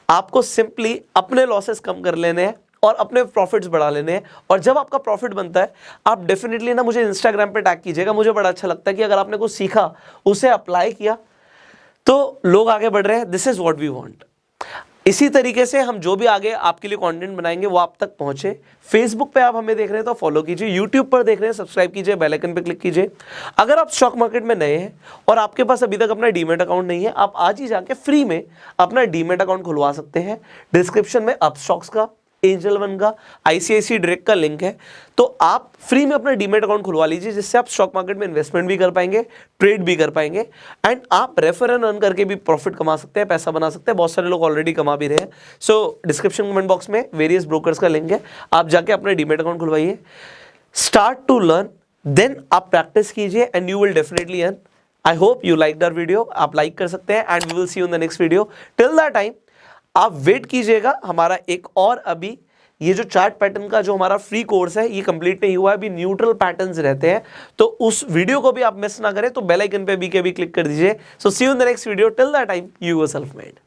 आपको सिंपली अपने लॉसेस कम कर लेने हैं और अपने प्रॉफिट्स बढ़ा लेने हैं। और जब आपका प्रॉफिट बनता है, आप डेफिनेटली ना मुझे इंस्टाग्राम पे टैग कीजिएगा। मुझे बड़ा अच्छा लगता है कि अगर आपने कुछ सीखा, उसे अप्लाई किया, तो लोग आगे बढ़ रहे हैं। This is what we want. इसी तरीके से हम जो भी आगे आपके लिए कंटेंट बनाएंगे वो आप तक पहुंचे। फेसबुक पे आप हमें देख रहे हैं तो फॉलो कीजिए, यूट्यूब पर देख रहे हैं सब्सक्राइब कीजिए, बेल आइकन पे क्लिक कीजिए। अगर आप स्टॉक मार्केट में नए हैं और आपके पास अभी तक अपना डीमैट अकाउंट नहीं है, आप आज ही जाके फ्री में अपना डीमैट अकाउंट खुलवा सकते हैं। डिस्क्रिप्शन में अपस्टॉक्स का, एंजल वन का, आईसीआईसी डायरेक्ट का लिंक है, तो आप फ्री में अपना डीमैट अकाउंट खुलवा लीजिए, जिससे आप स्टॉक मार्केट में इन्वेस्टमेंट भी कर पाएंगे, ट्रेड भी कर पाएंगे, एंड आप रेफर एंड अर्न करके भी प्रॉफिट कमा सकते हैं, पैसा बना सकते हैं। बहुत सारे लोग ऑलरेडी कमा भी रहे हैं। सो डिस्क्रिप्शन कमेंट बॉक्स में वेरियस ब्रोकर्स का लिंक है, आप जाके अपना डीमैट अकाउंट खुलवाइए। स्टार्ट टू लर्न, देन आप प्रैक्टिस कीजिए and you will definitely earn. I hope you like that video. आप लाइक कर सकते हैं and we will see you in the next video. Till that time आप wait कीजिएगा। हमारा एक और अभी ये जो चार्ट पैटर्न का जो हमारा फ्री कोर्स है ये कंप्लीट नहीं हुआ है, अभी न्यूट्रल पैटर्न्स रहते हैं, तो उस वीडियो को भी आप मिस ना करें, तो बेल आइकन पे भी क्लिक कर दीजिए। So see you in the next video. Till that time you were self made.